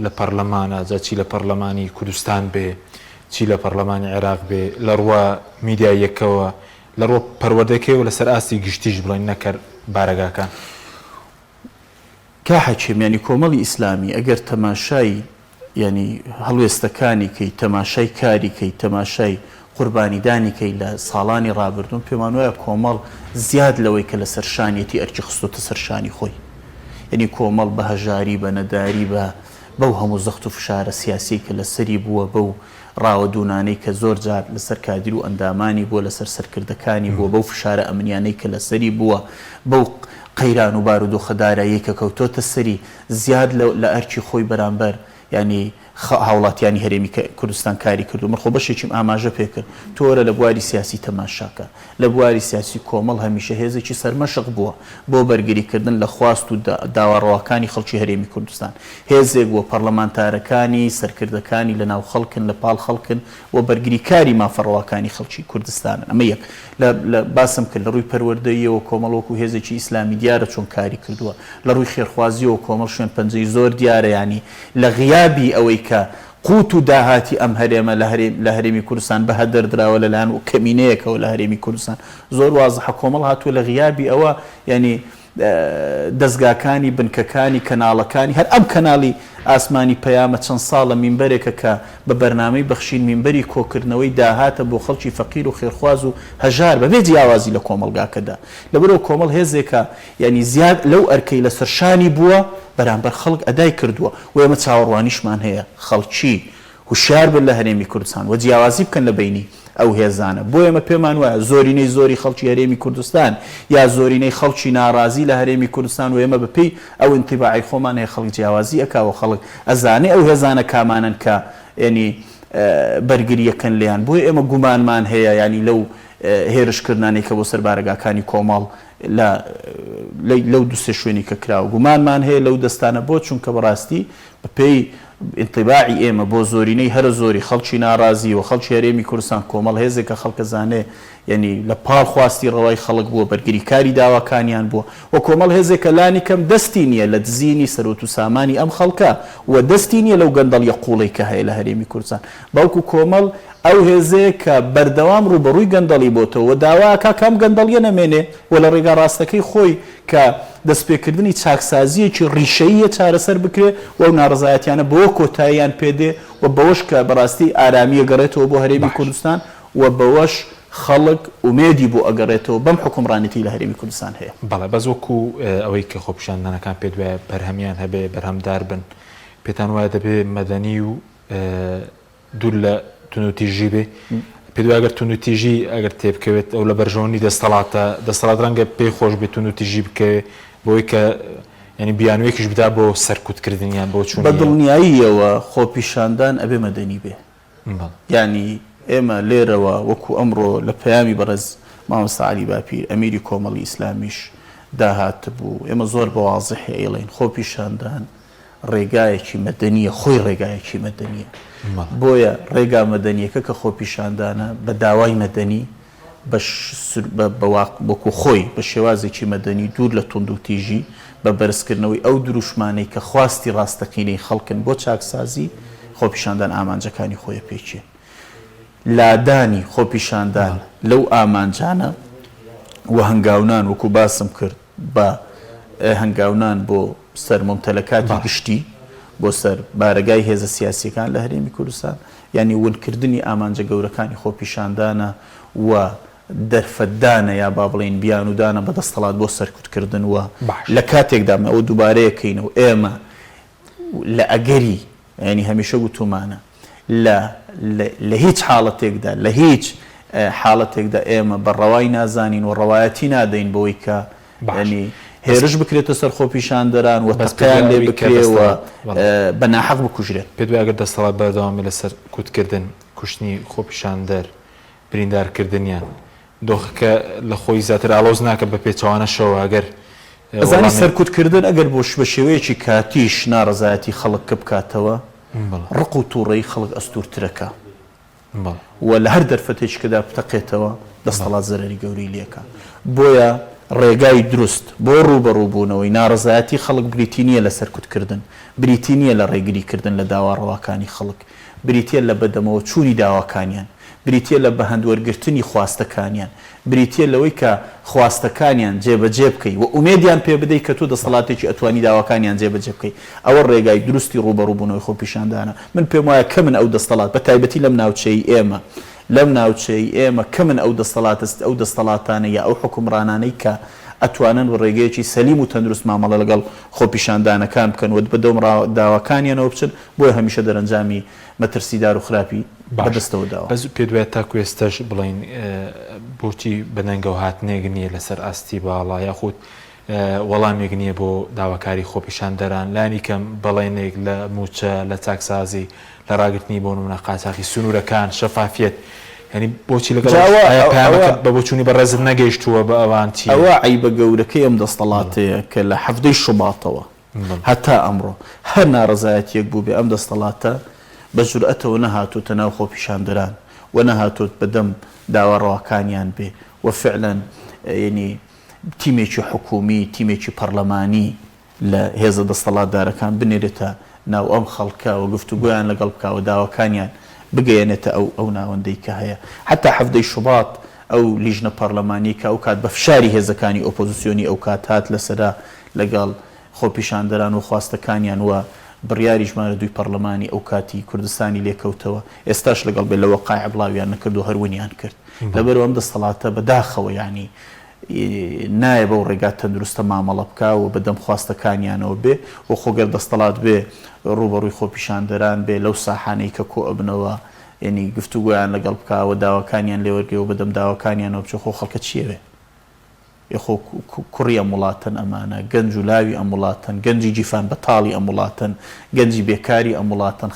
لە پەرلەمانە جا چی لە پەرلەمانی کوردستان بێ چی لە پەرلەمانی عێراق بێ لە ڕوا میدیایەکەوە لە ڕۆ پەروەردەکەیەوە لەسەر ئاستی گشتیش بڵین نەکرد بارەگاکان کا حەکیم ینی کۆمەڵی ئیسلامی ئەگەر تەماشای ینی هەڵوێستەکانی کەی تەماشای کاری کەی تەماشای قوربانیدانی کەی لە ساڵانی ڕابردوون پێمان وایە کۆمەڵ زیاد لەوەی کە لە سەرشانیەتی ئەرکی خستۆتە سەرشانی خۆی ینی کۆمەڵ بە هەژاری بە نەداری بەو هەموو زەخت و فشارە سیاسی کە لەسەری بووە بەو ڕاوەدونانەی کە زۆر جار لەسەر کادر و ئەندامانی بووە لەسەر سەرکردەکانی بووە بەو فشارە ئەمنیانەی کە لەسەری بووە بەو قەیران و بارود و خەدارایی کە کەوتۆتە سەری زیاد لە ئەرکی خۆی بەرامبەر ینی هاوڵاتیانی هەرێمی کوردستان کاری کردو من خۆ بەشێکیم ئاماژە پێکرد تۆرە لە بواری سیاسی تەماشاکە لە بواری سیاسی کۆمەڵ هەمیشە هێزێکی سەرمەشق بووە بۆ بەرگریکردن لە خواست و داواڕەوەکانی خەڵکی هەرێمی کوردستان هێزێک بۆ پەرلەمانتارەکانی سەرکردەکانی لە ناو خەڵکن لە پاڵ خەڵکن و بەرگریکاری مافەڕەوەکانی خەڵکی کوردستانن ئەمە یەک لە باسم کرد لە ڕووی پەروەردەیەوە کۆمەڵۆک و هێزێکی ئیسلامی دیارە چۆن کاری کردووە لە ڕووی خێرخوازیەوە کۆمەڵ شوێن پەنجەی زۆر دیارە ینی لە غیابی ئەوەی کە قوت و داهاتی ئەم هەرێمە لە هەرێمی کوردستان بە هەدەردراوە لەلایەن و کەمینەیەکەوە لە هەرێمی کوردستان زۆر وازەحە کۆمەڵ هاتووە لە غیابی ئەوە ینی دەستگاکانی بنکەکانی کەناڵەکانی هەر ئەم کەناڵی ئاسمانی پەیامە چەند ساڵە مینبەرێکە کە بە بەرنامەی بەخشین مینبەری کۆکردنەوەی داهاتە بۆ خەڵکی فەقیر و خێرخواز و هەژار بەبێ جیاوازی لە کۆمەڵگاکەدا لەبەرەوە کۆمەڵ هێزێکە ینی زیاد لەو ئەرکەی لە سەرشانی بووە بەرامبەر خەڵک ئەدای کردووە و ئێمە چاوەڕوانیشمان هەیە خەڵکی هوشیار بن لە هەرێمی کوردستان و جیاوازی بکەن لە بینی ئەو هێزانە بۆ ئێمە پێمان وایە زۆرینەی زۆری خەڵکی هەرێمی کوردستان یا زۆرینەی خەڵکی ناڕازی لە هەرێمی کوردستان و ئێمە بەپێی ئەو انتیباعی خۆمان هەیە خەڵک جیاوازی ئەکاوە خەڵک ئەزانێ ئەو هێزانە کامانن کە ینی بەرگریەکەن لیان بۆی ئێمە گومانمان هەیە ینی لەو هێرشکردانەی کە بۆ سەر بارەگاکانی کۆمەڵ لەو دوسێ شوێنی کە کراوە گومانمان هەیە لەو دەستانە بۆ چونکە بەڕاستی بەپێی انتیباعی ئێمە بۆ زۆرینەی هەرە زۆری خەڵکی ناڕازی و خەڵکی هەرێمی کوردستان کۆمەڵ هێزێکە خەڵکە زانێ ینی لە پاڵ خواستی ڕەوای خەڵک بووە بەرگریکاری داواکانیان بووە و کۆمەڵ هێزێکە لانی کەم دەستی نییە لە دزینی سەرۆت و سامانی ئەم خەڵکە و دەستی نییە لەو گەندەڵیە قوڵی کە هەیە لە هەرێمی کوردستان باوکو کۆمەڵ ئەو هێزەیە کە بەردەوام ڕوبەڕووی گەندەڵی بۆتەوە و داواکە کام گەندەڵیە نەمێنێ و لە ڕێگا ڕاستەکەی خۆی کە دەستپێکردنی چاکسازیەکی ڕیشەیە چارەسەر بکرێت و ناڕزایەتیانە بۆ کۆتاییان پێدێ و بەوەش کە بەڕاستی ئارامیە گەڕێتەوە بۆ هەرێمی کوردستان و بەوەش خەڵک ئومێدی بۆ ئەگەڕێتەوە بەم حکومڕانێتی لە هەرێمی کوردستان هەیە بەڵێ بەس وەکو ئەوەی کە خۆپیشاندانەکان پێت وایە بەرهەمیان هەبێ بەرهەمدار بن پێتان وایە دەبێ مەدەنی و دوور لە تونوتیژی بێ پێ ئەگەر تونوتیژی ئەگەر تێبکەوێت ئەو لە بەرژەوەنی دەسەڵات ڕەنگە پێی خۆش بێت تونوتیژی بکەوێت بۆی کە ینی بیانوێکیش بدا بۆ سەرکوتکردنیان بۆ چوون بە دڵنیاییەوە خۆپیشاندان ئەبێ مەدەنی بێ ینی ئێمە لێرەوە وەکو ئەمڕۆ لە پەیامی بەڕێز مامۆستا عەلی باپیر ئەمیری کۆمەڵی ئیسلامیش داهات بوو ئێمە زۆر بە واضحی ئەیڵێن خۆپیشاندان ڕێگایەکی مەدەنیە خۆی ڕێگایەکی مەدەنیە بۆیە ڕێگا مەدەنیەکە کە خۆپیشاندانە بە داوای مەدەنی بەوەکو خۆی بە شێوازێکی مەدەنی دوور لە تونند و تیژی بە بەرزکردنەوەی ئەو دروشمانەی کە خواستی ڕاستەقینەی خەڵکن بۆ چاکسازی خۆپیشاندان ئامانجەکانی خۆیە پێچێ لادانی خۆپیشاندان لەو ئامانجانە و هەنگاونان وەکو باسم کرد بە هەنگاونان بۆ سەر مۆمتەلەکاتی گشتی بۆ سەر بارگای هێزە سیاسیەکان لە هەرێمی کوردستان ینی ونکردنی ئامانجە گەورەکانی خۆپیشاندانە و دەرفەتدانە یا با بڵێن بیانودانە بەدەستەڵات بۆ سەرکوتکردن و لە کاتێکدا ئەو دووبارەیەکەینەوە ئێمە لە ئەگەری ینی هەمیشە گوتومانە لە هیچ حاڵەتێکدا لە هیچ حاڵەتێکدا ئێمە بەڕەوای نازانین و ڕەوایەتی نادەین بەوەی کە ینی هێرش بکرێتە سەر خۆپیشاندەران و تەقیان لێ بکرێەوە بە ناحەق بکوژرێت. پێ دوای ئەگەر دەستەڵات بەردەوامی لەسەر کوتکردن کوشتنی خۆپیشاندەر بریندارکردنیان دۆخەکە لە خۆی زیاتر ئالۆز ناکە بە پێچەوانەشەوە ئەگەر ئەزانی سەرکوتکردن ئەگەر بۆ بە شێوەیەکی کاتیش ناڕەزایەتی خەڵک کە بکاتەوە ڕق و تووڕێی خەڵک ئەستورترەکە و لە هەر دەرفەتێککەدا بتەقێتەوە دەستەڵات زەرری گەوری لێکە بۆیە ڕێگای دروست بۆ ڕوبەڕووبوونەوەی ناڕزایەتی خەڵک بریتی نییە لە سەرکوتکردن بریتی نییە لە ڕێگریکردن لە داواڕەواکانی خەڵک بریتە لە بەدەمەوە چوونی داواکانیان بریتە لە بەهەندوەرگرتنی خواستەکانیان بریتە لەوەی کە خواستەکانیان جێبەجێ بکەی و ئومێدیان پێ بدەیت کە تۆ دەسەڵاتێکی ئەتوانی داواکانیان جێبەجێ بکەی ئەوە ڕێگای دروستی ڕوبەڕووبوونەوەی خۆپیشاندانە من پێم وایە کە من ئەو دەستەڵات بە تایبەتی لەم ناوچەی ئێمە لەم ناوچەی ئێمە کە من ئەو دەستەڵاتانە یا ئەو حکومڕانانەی کە ئەتوانن بە ڕێگەیەکی سەلیم و تەندروست مامەڵە لەگەڵ خۆپیشاندانەکان بکەن و بەدەم داواکانیانەوە بچن بۆیە هەمیشە دەرەنجامی مەترسیدار و خراپی بەدەستەوە داوە. بەس پێ دوای تاکو ئێستاش بڵین بۆچی بەدەنگە و هاتنێک نییە لەسەر ئاستی باڵا یاخود وەڵامێک نییە بۆ داواکاری خۆپیشاندەران لانی کەم بەڵێنێک لە موچە لە چاکسازی لە ڕاگررتنی بۆ نمونە قاچاقی سنوورەکان شەفافیت ینی بۆچی لەگەڵ بە بۆچوونی بە ڕێزت نەگەیشتووە بە ئەوانتی ئەوە عیبە گەورەکەی ئەم دەستەڵاتەیە کە لە هەفتەی شوباتەوە هەتا ئەمڕۆ هەر ناڕزایەتیەک بوو بێ ئەم دەستەڵاتە بە جورئەتەوە نەهاتوتە ناو خۆپیشاندەران و نەهاتوت بەدەم داواڕەوەکانیان بێ و فعلا ینی تیمێکی حکومی تیمێکی پەرلەمانی لە هێزە دەستەڵاتدارەکان بنێرێتە ناو ئەم خەڵکە و گفتوگویان لەگەڵ بکاوە داواکانیان بگەیەنێتە ئەو ناوەندەی کە هەیە حتا هەفتەی شوبات ئەو لیژنە پەرلەمانی کە ئەو کات بە فشاری هێزەکانی ئۆپۆزیسیۆنی ئەو کات هات لەسەرا لەگەڵ خۆپیشاندەران و خواستەکانیان وە بڕیاری ژمارە دوی پەرلەمانی ئەو کاتی کوردستانی لێکەوتەوە ئێستاش لەگەڵ بێ لەوە قایع بڵاویان نەکرد و هەروەنیان کرد لەبەرەوە ئەم دەستەڵاتە بەداخەوە ینی نایە بەو ڕێگات تەندروستە مامەڵە بکە و بەدەم خواستەکانیانەوە بێ و خۆگەر دەستەڵات بێ ڕوبەڕووی خۆپیشاندەران بێ لەو ساحانەی کە کۆ ئەبنەوە ینی گفتوگویان لەگەڵ بکەوە داواکانیان لێوەرگەوە بەدەم داواکانیانەوە بچە خۆ خەڵکە چیەوێ یخۆ کوڕی ئەم وڵاتن ئەمانە گەنج و لاوی ئەم وڵاتن گەنجی جیفان بەتاڵی ئەم وڵاتن گەنجی بێکاری ئەم وڵاتن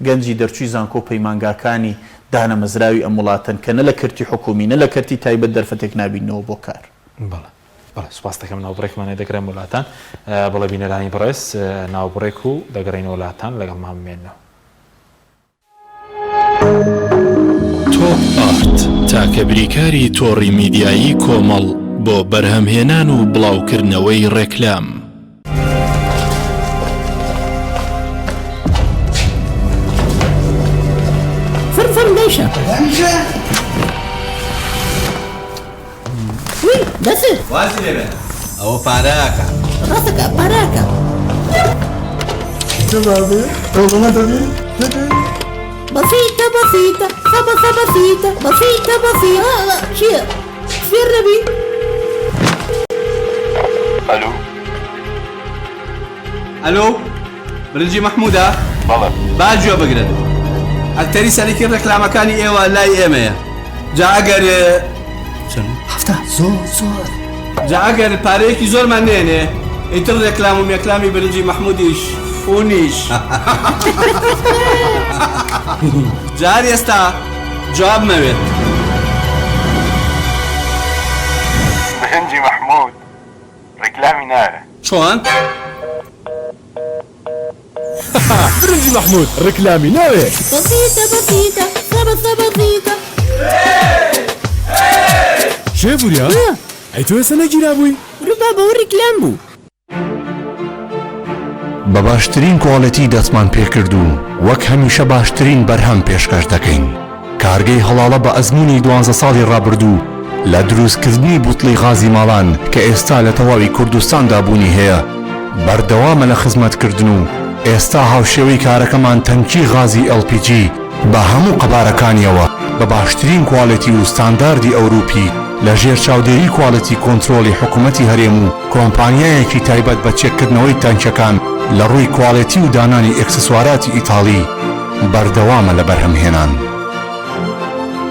گەنجی دەرچووی زانکۆ پەیمانگاکانی دانە مەزراوی ئەم وڵاتن کە نە لە کەرتی حکومی نە لە کەرتی تایبەت دەرفەتێک نابینەوە بۆ کار. بەڵێ سوپاس دەکەم ناوبڕێکمانێ دەگرێن وڵاتان بەڵێ بینەرانی بەڕێز ناوبڕێک و دەگەڕین وڵاتان لەگەڵ مامێنەوە. تۆپ ئارت تاکە بریکاری تۆڕی میدیایی کۆمەڵ بۆ بەرهەمهێنان و بڵاوکردنەوەی ڕێکلام. فرم ليشة وي دسر واسي لبه او باراكا راسك باراكا شبابي بسيطة بسيطة خبصة بسيطة بسيطة بسيطة شيء في الربي. الو برنجي محمودة بلى باجوا بقرد اكتري سالك الركلام كاني ايوه لا ايميا جا اگر هفته زور جا اگر باريكي زور منينه انت الركلام وميكلامي برنجي محموديش فونيش جاري استا جواب مويت برنجي محمود ركلامي ناره شلون؟ برنجي محمود ركلامي ناوي بسيطة بسيطة خبصة بسيطة شايفوا يا ايتو سنة جرابوي ربا بوريك لامبو بە باشترین کۆڵەتی دەستمان پێکردو وەک هەمیشە باشترین بەرهەم پێشکەش دەکەین. کارگەی هەڵاڵە بە ئەزموونی 12 ساڵی ڕابردوو لە دروستکردنی بوتڵی غازی ماڵان کە ئێستا لە تەواوی کوردستاندا بوونی هەیە بەردەوامە لە خزمەتکردن و ئێستا هاوشێوەی کارەکەمان تەنکی غازی LPG بە هەموو قەبارەکانیەوە بە باشترین کواڵەتی و ستانداردی ئەوروپی لە ژێر چاودێری کواڵەتی کۆنترۆلی حکوومەتی هەرێم و کۆمپانیایەکی تایبەت بە چێککردنەوەی تانکەکان لە ڕووی کواڵەتی و دانانی ئەکسسواراتی ئیتاڵی بەردەوامە لە بەرهەمهێنان.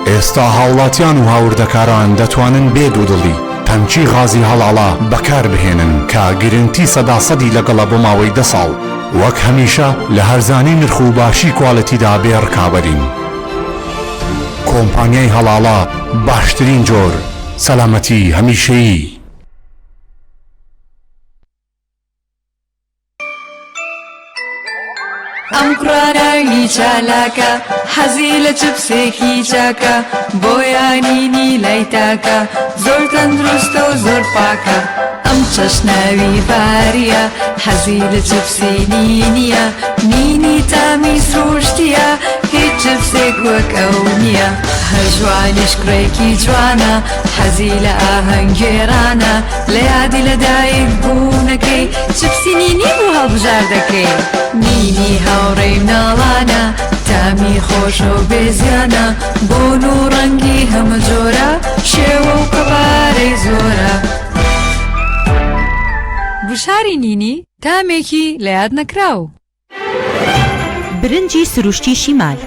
ئێستا هاوڵاتیان و هاوردەکاران دەتوانن بێ دوودڵی تەنکی غازی هەڵاڵا بەکار بهێنن کە گرنگی 100% لەگەڵە بۆ ماوەی 10 ساڵ وەک هەمیشە لە هەرزانی نرخ و باشی کواڵەتیدا بێڕکابەرین. کۆمپانیای هەڵاڵا باشترین جۆر سەلامەتی هەمیشەیی. ئەم قڕاناوی چالاکە حەزی لە چپسێکی چاکە بۆیانینی لای تاکە زۆر تەندروستە و زۆر پاکە. ئەم چەشناوی باریە حەزی لە چپسی نینیە نینی تامی سروشتیە هیچ چپسێک وەک ئەو نییە. هەر جوانیش کوڕێکی جوانە حەزی لە ئاهەنگێرانە لە یادی لەدایک بوونەکەی چپسی نینی بوو هەڵبژار دەکەی. نینی هاوڕێی مناڵانە تامی خۆشە و بێزیانە بۆن و ڕەنگی هەمە جۆرە شێوە و قەبارەی زۆرە. گوشاری نینی تامێکی لە یاد نەکراو. برنجی سروشتی شیمال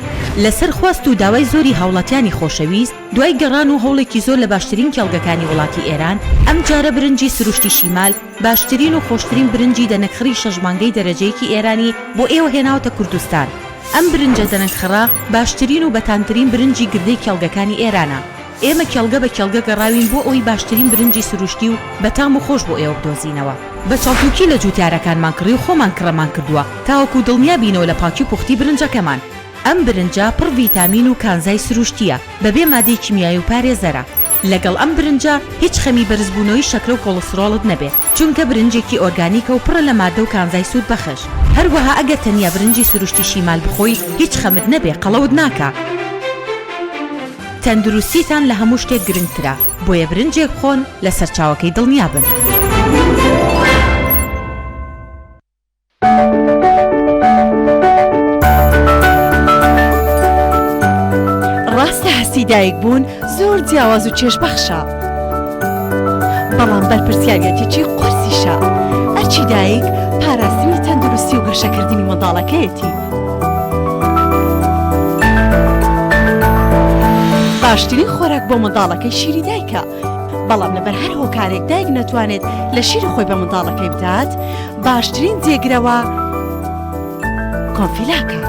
لەسەر خواست و داوای زۆری هاوڵاتیانی خۆشەویست دوای گەڕان و هەوڵێکی زۆر لە باشترین کێڵگەکانی وڵاتی ئێران ئەم جارە برنجی سروشتی شیمال باشترین و خۆشترین برنجی دەنەکخڕی شەژمانگەی دەرەجەیەکی ئێرانی بۆ ئێوە هێناوتە کوردستان. ئەم برنجە دەنەکخڕا باشترین و بەتانترین برنجی گردەی کێڵگەکانی ئێرانە. ئێمە کێڵگە بە کێڵگە گەڕاوین بۆ ئەوی باشترین برنجی سروشتی و بەتام و خۆش بۆ ئێوە بدۆزینەوە. بە چاڵتوکی لە جوتیارەکانمان کڕی و خۆمان کڕەمان کردووە تاوەکو دڵنیا بینەوە لە پاکی و پوختی برنجەکەمان. ئەم برنجە پڕ ڤیتامین و کانزای سروشتیە بەبێ مادەی کیمیایی و پارێزەرە. لەگەڵ ئەم برنجە هیچ خەمی بەرزبوونەوەی شەکرە و کۆڵسترۆڵت نەبێت چونکە برنجێکی ئۆرگانیکە و پڕە لە مادە و کانزای سوود بەخش. هەروەها ئەگەر تەنیا برنجی سروشتی شیمال بخۆی هیچ خەمت نەبێ قەڵەوت ناکە. تەندروستیتان لە هەموو شتێک گرنگترە بۆیە برنجێک بخۆن لە سەرچاوەکەی دڵنیا بن. ڕاستە هەستی دایک بوون زۆر جیاواز و چێژبەخشە بەڵام بەرپرسیارەتێکی قورسیشە. ئەرچی دایک پاراستنی تەندروستی و گەشەکردنی منداڵەکەیەتی. باشترین خۆراک بۆ منداڵەکەی شیری دایکە بەڵام لەبەر هەر هۆکارێک دایک نەتوانێت لە شیری خۆی بە منداڵەکەی بدات باشترین جێگرەوە کۆنفیلاکە.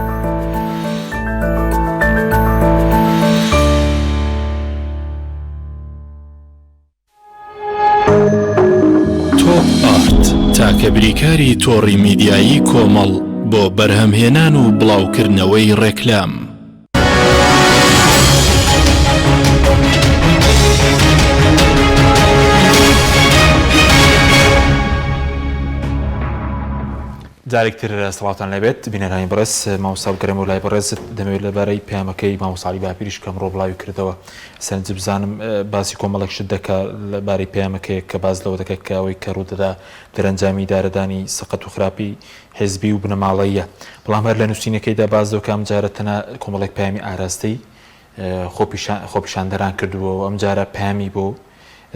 تۆپ ئارت تاکە بریکاری تۆڕی میدیایی کۆمەڵ بۆ بەرهەمهێنان و بڵاوکردنەوەی ڕێکلام. جارێکتر سڵاتان لەبێت بینەرانی بەڕێز مامۆستا گەرەم و لای بەڕێز دەمەوێت لەبارەی پەیامەکەی مامۆستا باپیریش کەم ڕۆبڵاوی کردەوە سەرنج بزانم باسی کۆمەڵێکشت دەکا لەبارەی پەیامەکەی کە باز لەوە دەکات کە ئەوەی کە ڕوودەدا دەرەنجامی دارەدانی سەقەت و خراپی حیزبی و بنەماڵەییە بەڵام هەر لە نووسینەکەیدا باز دەکەم جارە تەنە کۆمەڵێک پەیامی ئاراستەی خۆپیشاندەران کردووە و ئەم جارە پەیامی بۆ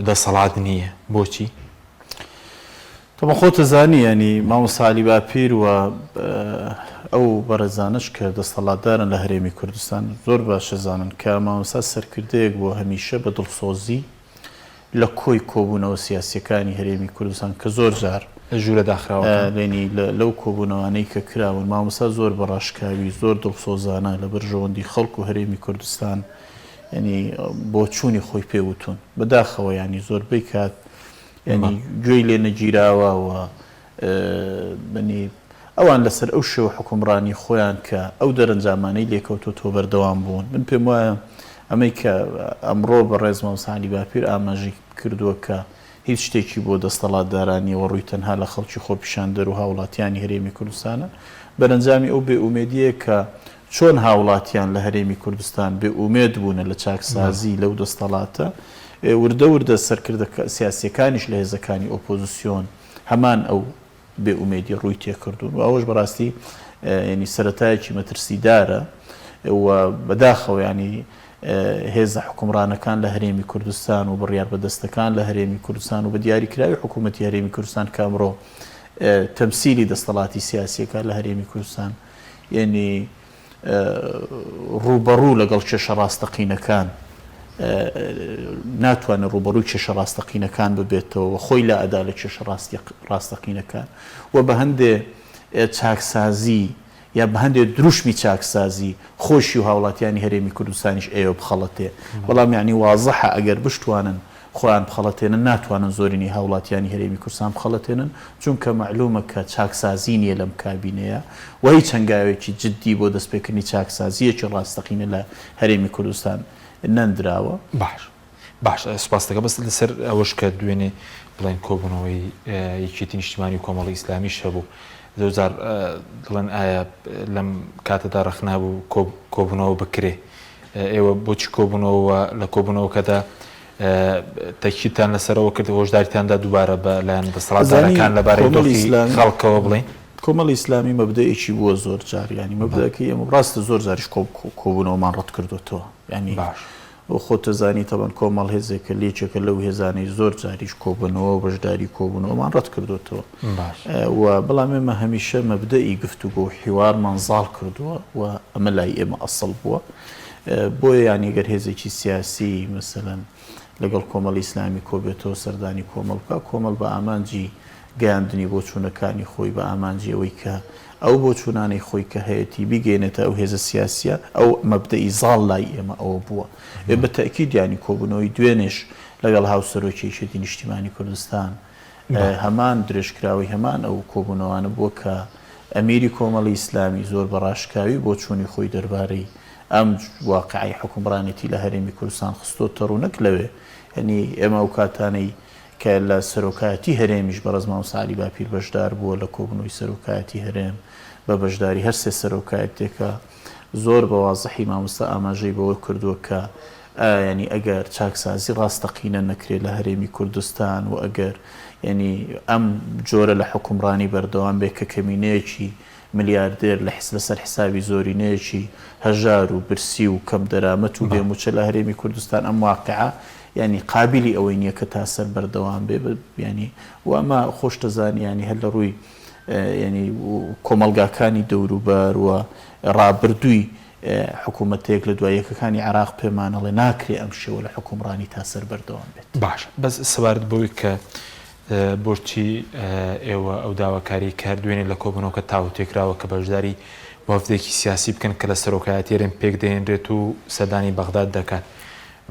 دەسەڵات نییە بۆچی؟ تۆمە خۆتە زانی ینی مامۆستا باپیر و ئەو بەڕێزانش کە دەسەڵاتدارن لە هەرێمی کوردستان زۆر باشە زانن کە مامۆستا سەرکردەیەک بۆ هەمیشە بە دڵسۆزی لە کۆی کۆبوونەوە سیاسیەکانی هەرێمی کوردستان کە زۆر جار ژوورە داخراوە لێنی لەو کۆبوونەوانەی کە کراون مامۆستا زۆر بەڕاشکاوی زۆر دڵسۆزانە لە بەرژەوەندی خەڵک و هەرێمی کوردستان ینی بۆ چوونی خۆی پێوتون بەداخەوە ینی زۆربەی کات ینی گوێی لێ نەگیراوە و بنی ئەوان لەسەر ئەو شێوە حکومڕانی خۆیان کە ئەو دەرەنجامانەی لێکەوتۆ تۆ بەردەوام بوون من پێم وایە ئەمەی کە ئەمڕۆ بە ڕێز مامۆستا باپیر ئاماژی کردووە کە هیچ شتێکی بۆ دەستەڵاتدارانیەوە ڕووی تەنها لە خەڵکی خۆپیشاندەر و هاوڵاتیانی هەرێمی کوردستانە بەرەنجامی ئەو بێئومێدیە کە چۆن هاوڵاتیان لە هەرێمی کوردستان بێئومێد بوونە لە چاکسازی لەو دەستەڵاتە وردە سەرکردە سیاسیەکانیش لە هێزەکانی ئۆپۆزیسیۆن هەمان ئەو بێئومێدی ڕووی تێکردوون و ئەوەش بەڕاستی ینی سەرەتایەکی مەترسیدارە و بەداخەوە ینی هێزە حکومڕانەکان لە هەرێمی کوردستان و بڕیار بەدەستەکان لە هەرێمی کوردستان و بە دیاریکراوی حکوومەتی هەرێمی کوردستان کامڕۆ تەمسیلی دەسەڵاتی سیاسیەکە لە هەرێمی کوردستان یعنی ڕوبەڕوو لەگەڵ کێشە ڕاستەقینەکان ناتوانێت ڕوبەڕووی کێشە ڕاستەقینەکان ببێتەوە خۆی لا ئەدا لە کێشە ڕاستەقینەکان و بە هەندێ چاکسازی یا بە هەندێک دروشمی چاکسازی خۆشی و هاوڵاتیانی هەرێمی کوردستانیش ئێوە بخەڵەتێ بەڵام یعنی وازەحە ئەگەر بشتوانن خۆیان بخەڵەتێنن ناتوانن زۆرینی هاوڵاتیانی هەرێمی کوردستان بخەڵەتێنن چونکە معلومە کە چاکسازی نیە لەم کابینەیە و هیچ هەنگاوێکی جددی بۆ دەستپێکردنی چاکسازیەکی ڕاستەقینە لە هەرێمی کوردستان نەندراوە. باش سپاس دەکەم بەس لەسەر ئەوەش کە دوێنێ بڵێن کۆبوونەوەی یەکێتی نیشتیمانی و کۆمەڵی ئیسلامیش هەبوو زۆرجار دڵێن ئایا لەم کاتەدا ڕەخنابوو کۆبوونەوە بکرێ ئێوە بۆچی کۆبوونەوە لە کۆبوونەوەکەدا تەکیدتان لەسەرەوە کرد هۆشداریتاندا دووبارە بە لایەن دەسەڵاتدارەکان لەبارەی دۆخی خەڵکەوە بڵێن کۆمەڵی ئیسلامی مەبدەیەکی بووە زۆر جار ینی مەبدەکەی ئێمە ڕاستە زۆر جاریش کۆبوونەوەمان ڕەت کردوتەوە ینی و خۆتە زانی تەبەن کۆمەڵ هێزێکە لێچێکە لەو هێزانەی زۆر جاریش کۆبوونەوە بەشداری کۆبوونەوەمان ڕەت کردوتەوە و بەڵام ئێمە هەمیشە مەبدەئی گفتوگۆ و حیوارمان زاڵ کردووە و ئەمە لای ئێمە ئەسڵ بووە بۆیە ینی گەر هێزێکی سیاسی مەسەلەن لەگەڵ کۆمەڵی ئیسلامی کۆبێتەوە سەردانی کۆمەڵ بکە کۆمەڵ بە ئامانجی گەیاندنی بۆ چوونەکانی خۆی بە ئامانجی ئەوەی کە ئەو بۆ چوونانەی خۆی کە هەیەی بگەێنێتە ئەو هێزە سیاسیە ئەو مەبدەئی زاڵ لای ئێمە ئەوە بووە بە تەکید ینی کۆبوونەوەی دوێنێش لەگەڵ هاوسەرۆکی یەکێتی نیشتیمانی کوردستان هەمان درێژکراوی هەمان ئەو کۆبوونەوانە بووە کە ئەمیری کۆمەڵی ئیسلامی زۆر بەڕاشکاوی بۆ چوونی خۆی دەربارەی ئەم واقعی حکومڕانێتی لە هەرێمی کوردستان خستۆتە ڕوونەک لەوێ ینی ئێمە ئەو کاتانەی کە لە سەرۆکایەتی هەرێمیش بەڕێز مامۆستا باپیر بەشدار بووە لە کۆبوونەوەی سەرۆکایەتی هەرێم بە بەشداری هەر سێ سەرۆکایەتێکە زۆر بە وازەحی مامۆستا ئاماژەی بەوە کردووە کە ینی ئەگەر چاکسازی ڕاستەقینە نەکرێت لە هەرێمی کوردستان و ئەگەر ینی ئەم جۆرە لە حکومڕانی بەردەوام بێ کە کەمینەیەکی ملیاردێر لەسەر حسابی زۆرینەیەکی هەژار و برسی و کەم دەرامەت و بێموچە لە هەرێمی کوردستان ئەم واقعە ینی قابلی ئەوەی نییە کە تا سەر بەردەوام بێ ینی و ئەمە خۆش دەزانی ینی هەر لە ڕووی ینی کۆمەلگاکانی دەوروبەر و ڕابردووی حکوومەتێک لە دواییەکەکانی عراق پێمانەڵێ ناکرێ ئەم شێوە لە حکومڕانی تا سەر بەردەوام بێت. باش بەس سەبارەت بۆی کە بۆچی ئێوە ئەو داواکاری کار دوێنێ لە کۆبوونەوەکە تاو تێکراوە کە بەشداری وەفدێکی سیاسی بکەن کە لە سەرۆکایەتیێرم پێک دەهێنرێت و سەردانی بەغداد دەکات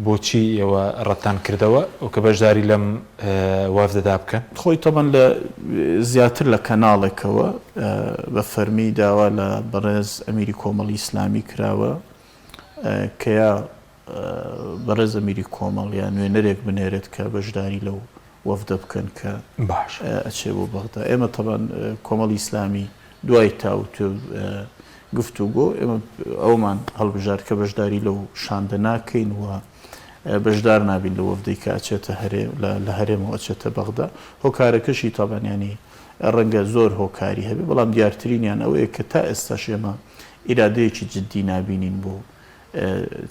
بۆچی ئێوە ڕەتان کردەوە و کە بەشداری لەم وەفدەدا بکەن خۆی تەبەن لە زیاتر لە کەناڵێکەوە بە فەرمی داوا لە بەڕێز ئەمیری کۆمەڵی ئیسلامی کراوە کە یا بەڕێز ئەمیری کۆمەڵ یا نوێنەرێک بنێرێت کە بەشداری لەو وەفدە بکەن کە باش ئەچێ بۆ بەغدا ئێمە تەبەن کۆمەڵی ئیسلامی دوای تاوت گفتوگۆ ئێمە ئەومان هەڵبژار کە بەشداری لەو شاندە ناکەین و بەشدار نابین لە وەفدەی کە ئەچێتە لە هەرێمەوە ئەچێتە بەغدا هۆکارەکەشی تابانیانی ڕەنگە زۆر هۆکاری هەبێ بەڵام دیارترینیان ئەوەیە کە تا ئێستاش ئێمە ئیرادەیەکی جددی نابینین بۆ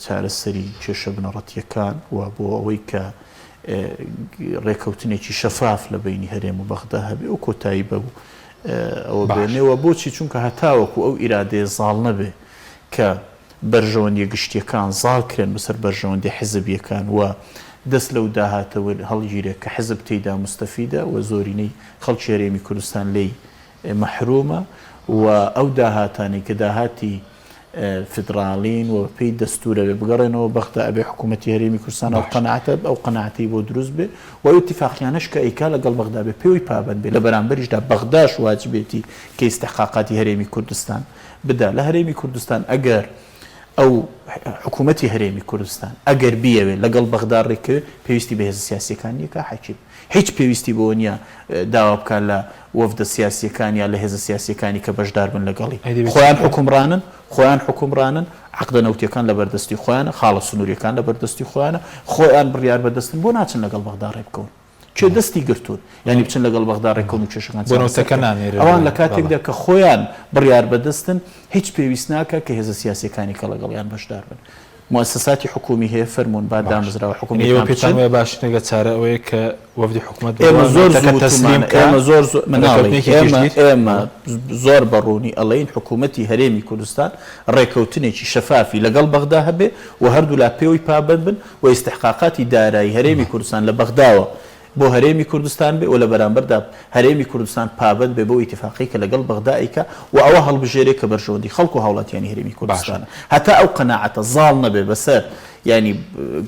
چارەسەری کێشە بنەڕەتیەکان و بۆ ئەوەی کە ڕێکەوتنێکی شەفاف لە بینی هەرێم و بەغدا هەبێ و کۆتایی بەبوو ئەوە بێنێەوە بۆچی چونکە هەتاوەکو ئەو ئیرادەیە زاڵ نەبێ کە بەرژەوەندی گشتیەکان زاڵکرێن بەسەر بەرژەوەندی حزبیەکان و دەست لەو داهاتەوە هەڵگیرێت کە حزب تێیدا مستەفیدە و زۆرینەی خەڵکی هەرێمی کوردستان لی مەحرومە و ئەو داهاتانی کە داهاتی فدراڵین و پێی دەستورە بێ بگەڕێنەوە بەغدا ئەبێ حکوومەتی هەرێمی کوردستان ئەو قەناعەتە ئەو قەناعەتی بۆ دروست بێ و ئیتیفاقیانەش کە ئەیکا لەگەڵ بەغدا بێ پێوەی پابەند بێ لە بەرامبەریشدا بەغداش واجبێتی کە ئیستحقاقاتی هەرێمی کوردستان بدا لە هەرێمی کوردستان ئەگەر ئەو حکوومەتی هەرێمی کوردستان ئەگەر بیەوێ لەگەڵ بەغدا ڕێکەوێ پێویستی بە هێزە سیاسیەکان نیە کە حەکیم هیچ پێویستی بۆ نییە داوا بکات لە وەفدە سیاسیەکان یا لە هێزە سیاسیەکانی کە بەشدار بن لەگەڵی خۆیان حکومڕانن عقدە نەوتیەکان لە بەردەستی خۆیانە خاڵە سنووریەکان لە بەردەستی خۆیانە خۆیان بڕیار بەدەستن بۆ ناچن لەگەڵ بەغدا ڕێ بکەون چێ دەستی گرتوون ینی بچن لەگەڵ بەغدا ڕێکەوت و کێشەکان بۆنەوتەکە نانێرن ئەوان لە کاتێکدا کە خۆیان بڕیار بەدەستن هیچ پێویست ناکە کە هێزە سیاسیەکانی کە لەگەڵیان بەشدار بن مؤسساتی حکومی هەیە فەرمونون با دامەزراوە حکومی پێتان وایە باش نەگە چارە ئەوەیە کە وەفدی حکوومەت ئێمە زۆر بەڕوونی ئەڵین حکوومەتی هەرێمی کوردستان ڕێکەوتنێکی شەفافی لەگەڵ بەغدا هەبێ و هەردوو لا پێوەی پابند بن و ئیستحقاقاتی دارایی هەرێمی کوردستان لە بەغداوە بۆ هەرێمی کوردستان بێ و لە بەرامبەردا هەرێمی کوردستان پابند بێ بۆ ئیتفاقی کە لەگەڵ بەغدایکە و ئەوە هەڵبژێرێ کە بەرژەوەندی خەڵکو و هاوڵاتیانی هەرێمی کوردستانە هەتا ئەو قەناعەتە زاڵ نەبێ بەسەر ینی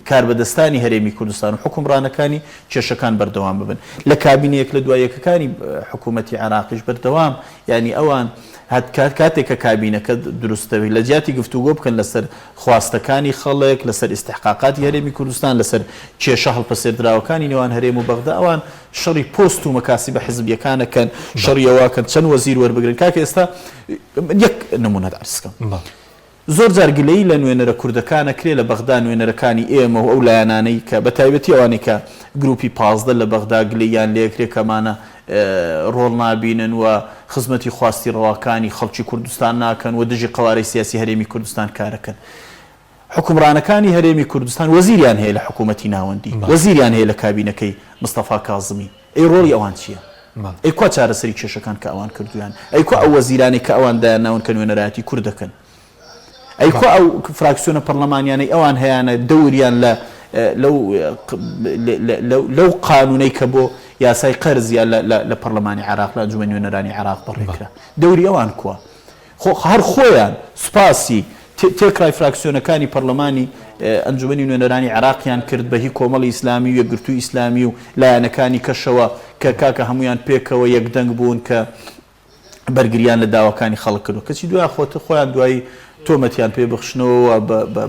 کاربەدەستانی هەرێمی کوردستان و حکومڕانەکانی کێشەکان بەردەوام ببن لە کابینەیەک لە دوایەکەکانی حکوومەتی عێراقیش بەردەوام ینی ئەوان کاتێک کە کابینەکە دروستەوی لە جیاتی گفتوگۆ بکەن لەسەر خواستەکانی خەڵک لەسەر ئیستحقاقاتی هەرێمی کوردستان لەسەر کێشە هەڵپەسێردراوەکانی نێوان هەرێم و بەغدا ئەوان شەڕی پۆست و مەکاسی بە حیزبیەکانەکەن شەڕیەوەکەن چەند وەزیر وەربگرن کاکە ئێستا یەک نمونە عرضکەم زۆر جارگلەی لە نوێنەرە کوردەکانە کرێ لە بەغدا نوێنەرەکانی ئێمە و ئەو لایەنانەی کە بە تایبەتی ئەوانەی کە گروپی 15 لە بەغدا گلەیان لێکرێ کەمانە ڕۆڵ نابینن و خزمەتی خواستی ڕەواکانی خەڵکی کوردستان ناکەن و دژی قوارەی سیاسی هەرێمی کوردستان کارەکەن حکومڕانەکانی هەرێمی کوردستان وەزیریان هەیە لە حکوومەتی ناوەندی وەزیریان هەیە لە کابینەکەی مستەفا کاظمی ئەی ڕۆڵی ئەوان چییە؟ ئەی کوا چارەسەری کێشەکان کە ئەوان کردویان ئەی کوا ئەو وەزیرانی کە ئەوان دایانناون کە نوێنەرایەتی کورد دەکەن ئەی کوا ئەو فراکسیۆنە پەرلەمانیانەی ئەوان هەیەە دەوریان لەو قانونەی کە بۆ یاسای قەرزیان لە پەرلەمانی عێراق لە ئەنجومەنی نوێنەرانی عێراق بەڕێکرا دەوری ئەوان کووە هەر خۆیان سوپاسی تێکرای فراکسیۆنەکانی پەرلەمانی ئەنجومەنی نوێنەرانی عێراقیان کرد بە هی کۆمەڵی ئیسلامی و یەکگرتووی ئیسلامی و لایەنەکانی کەشەوە کە کاکە هەمویان پێکەوە یەکدەنگ بوون کە بەرگریان لە داواکانی خەڵک کردو کەچی دوای خۆیان دوایی تۆمەتیان پێ بخشنەوە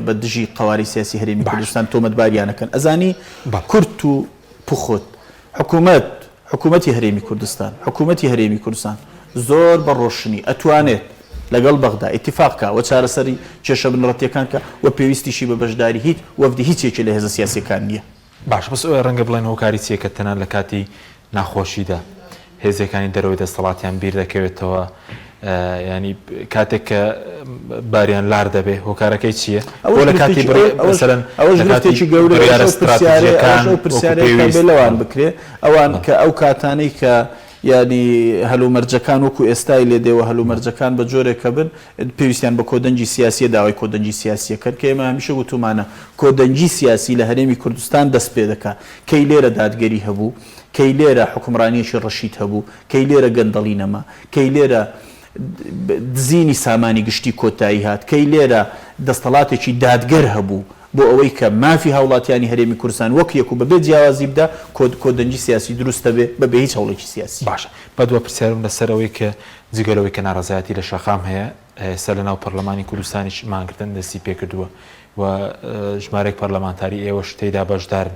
بە دژی قواری سیاسی هەرێمی کوردستان تۆمەتباریانەکەن ئەزانی کورت و پوخۆت حکوومەتی هەرێمی کوردستان حکوومەتی هەرێمی کوردستان زۆر بە ڕۆشنی ئەتوانێت لەگەڵ بەغدا ئیتیفاقکە و چارەسەری کێشە بنڕەتیەکان کە و پێویستیشی بە بەشداری هیچ وەفدی هیچێکی لە هێزە سیاسیەکان نییە باش بەس ئەوە ڕەنگە بڵێن هۆکاری چیەکە تەنان لە کاتی ناخۆشیدا هێزەکانی دەرەوەی دەسەڵاتیان بیر دەکەوێتەوە ینی کاتێک کە باریان لار دەبێ هۆکارەکەی چییە؟ ئەوە لە کاتی ئەوەشتێکی گەورە پرسیارەکە بێ لەوان بکرێ ئەوان کە ئەو کاتانەی کە ینی هەلومەرجەکان وەکو ئێستای لێ دێوە هەلومەرجەکان بە جۆرێکە بن پێویستیان بە کۆدەنجی سیاسی داوای کۆدەنجی سیاسیەکەن کە ئێمە هەمیشە گوتومانە کۆدەنجی سیاسی لە هەرێمی کوردستان دەست پێ دەکات کەی لێرە دادگەری هەبوو کەی لێرە حکومڕانیەکی ڕەشید هەبوو کەی لێرە گەندەڵی نەما کەی لێرە دزینی سامانی گشتی کۆتایی هات کەی لێرە دەستەڵاتێکی دادگەر هەبوو بۆ ئەوەی کە مافی هاوڵاتیانی هەرێمی کوردستان وەک یەک و بەبێ جیاوازی بدا کۆدەنجی سیاسی دروستە بێ بەبێ هیچ هەوڵێکی سیاسی باشە بەدووە پرسیارم لەسەرەوەی کە جگەلەوەی کە ناڕەزایەتی لە شەخام هەیە ئێستا لە ناو پەرلەمانی کوردستانیش مانگرتن دەستی پێکردووە و ژمارەی پەرلەمانتاری ئێوەش تێیدا بەشدارن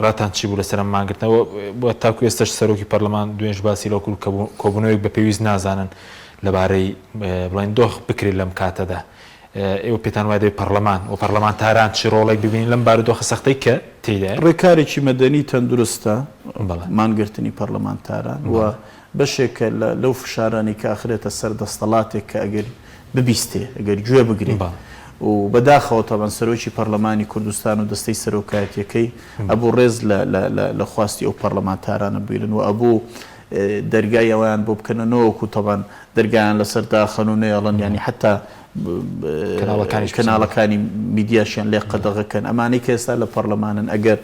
ڕاتان چی بوو لەسەر مانگرتنەوە بۆ تاکو ئێستش سەرۆکی پەرلەمان دوێنش باسی لەو کۆبوونەوەیەک بە پێویست نازانن لەبارەی بڵین دۆخ بکرێت لەم کاتەدا ئێوە پێتان وای دەوێت پەرلەمان و پەرلەمانتاران چی ڕۆڵێک ببینین لەم بارودۆخە سەختەی کە تێدایە ڕێکارێکی مەدەنی تەندروستە مانگرتنی پەرلەمانتاران و بەشێکە لەو فشارانی کە ئاخرێتە سەر دەستەڵاتێک کە ئەگەر ببیستێ ئەگەر گوێ بگرێت و بەداخەوە تاوان سەرۆکی پەرلەمانی کوردستان و دەستەی سەرۆکایەتیەکەی ئەبوو ڕێز لە خواستی ئەو پەرلەمانتارانە بگرن و ئەبوو دەرگای ئەویان بۆ بکەنەوەکو تاوان دەرگایان لەسەر داخەنونەیەڵەن ینی حتا کەناڵەکانی میدیاشیان لێ قەدەغەکەن ئەمانەی کە ئێستا لە پەرلەمانن ئەگەر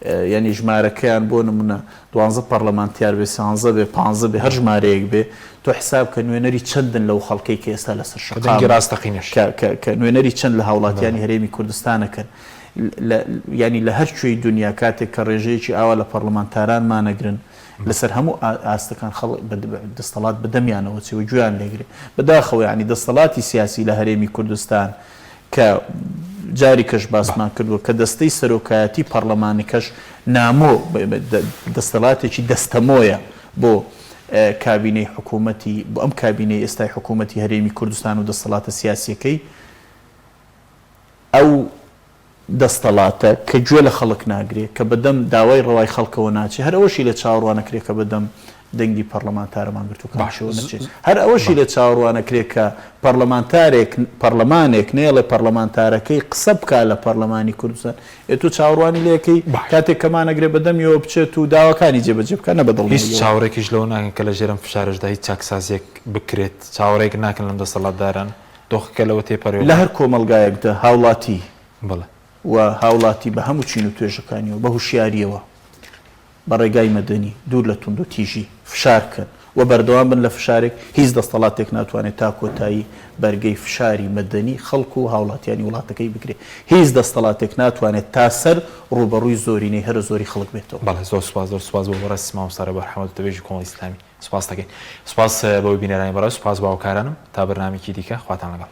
ینی ژمارەکەیان بۆ نمونە 12 پەرلەمانتیار بێ 15 بێ 15 بێ هەر ژمارەیەک بێ تۆ حساب کە نوێنەری چەندن لەو خەڵکەی کە ئێستا لەسەر شەقام کە نوێنەری چەند لە هاوڵاتیانی هەرێمی کوردستانەکەن ینی لە هەر کوێی دنیا کاتێک کە ڕێژەیەکی ئاوا لە پەرلەمانتاران مانەگرن لەسەر هەموو ئاستەکان دەستەڵات بەدەمیانەوە چێوە گویان لێگرێت بەداخەوە ینی دەستەڵاتی سیاسی لە هەرێمی کوردستان کە جاری کەش باسمان کردووە کە دەستەی سەرۆکایەتی پەرلەمانیکەش نامۆ دەستەڵاتێکی دەستەمۆیە بۆ کابینەی حکوومەتی بۆ ئەم کابینەی ئێستای حکوومەتی هەرێمی کوردستان و دەستەڵاتە سیاسیەکەی ئەو دەستەڵاتە کە گوێ لە خەڵک ناگرێت کە بەدەم داوای ڕەوای خەڵکەوە ناچێت هەر ئەوەشی لە چاوەڕوانەکرێت کە بەدەم دەنگی پەرلەمانتارەمان گرتوکەشەوە نەچێت هەر ئەوەشی لە چاوەڕوانەکرێت کە پەرلەمانێک نێڵێ پەرلەمانتارەکەی قسە بکات لە پەرلەمانی کوردستان تو چاوەڕوانی لەکەی کاتێک کەمانەگرێت بەدەمیەوە بچێت و داواکانی جێبەجێ بکە نە بەدڵ هیچ چاوەڕێکیش لەوە ناکەن کە لە ژێرم فشارشدا هیچ چاکسازێک بکرێت چاوەڕێک ناکەن لەم دەسەڵاتداران دۆخەکە لەوە تێپەڕێ لە هەر کۆمەلگایەکدا هاوڵاتی بڵێ و هاوڵاتی بە هەموو چین و توێژەکانیەوە بە هوشیاریەوە بە ڕێگای مەدەنی دوور لە تونند و تیژی فشارکەن و بەردەوام بن لە فشارێک هیچ دەستەڵاتێک ناتوانێت تا کۆتایی بەرگەی فشاری مەدەنی خەڵکو و هاوڵاتیانی وڵاتەکەی بکرێت هیچ دەستەڵاتێک ناتوانێت تا سەر ڕوبەڕووی زۆرینەی هەرە زۆری خەڵک بێتەوە بەڵێ زۆر سوپاس بۆ بەڕێز مامۆستا بەرحەمەت دەبێژی کۆمەڵی ئیسلامی سوپاس دەکەین سوپاس بۆ بینەرانی بەڕێز سوپاس باوکارانم تا بەرنامێکی دیکە خواتان لەگەڵ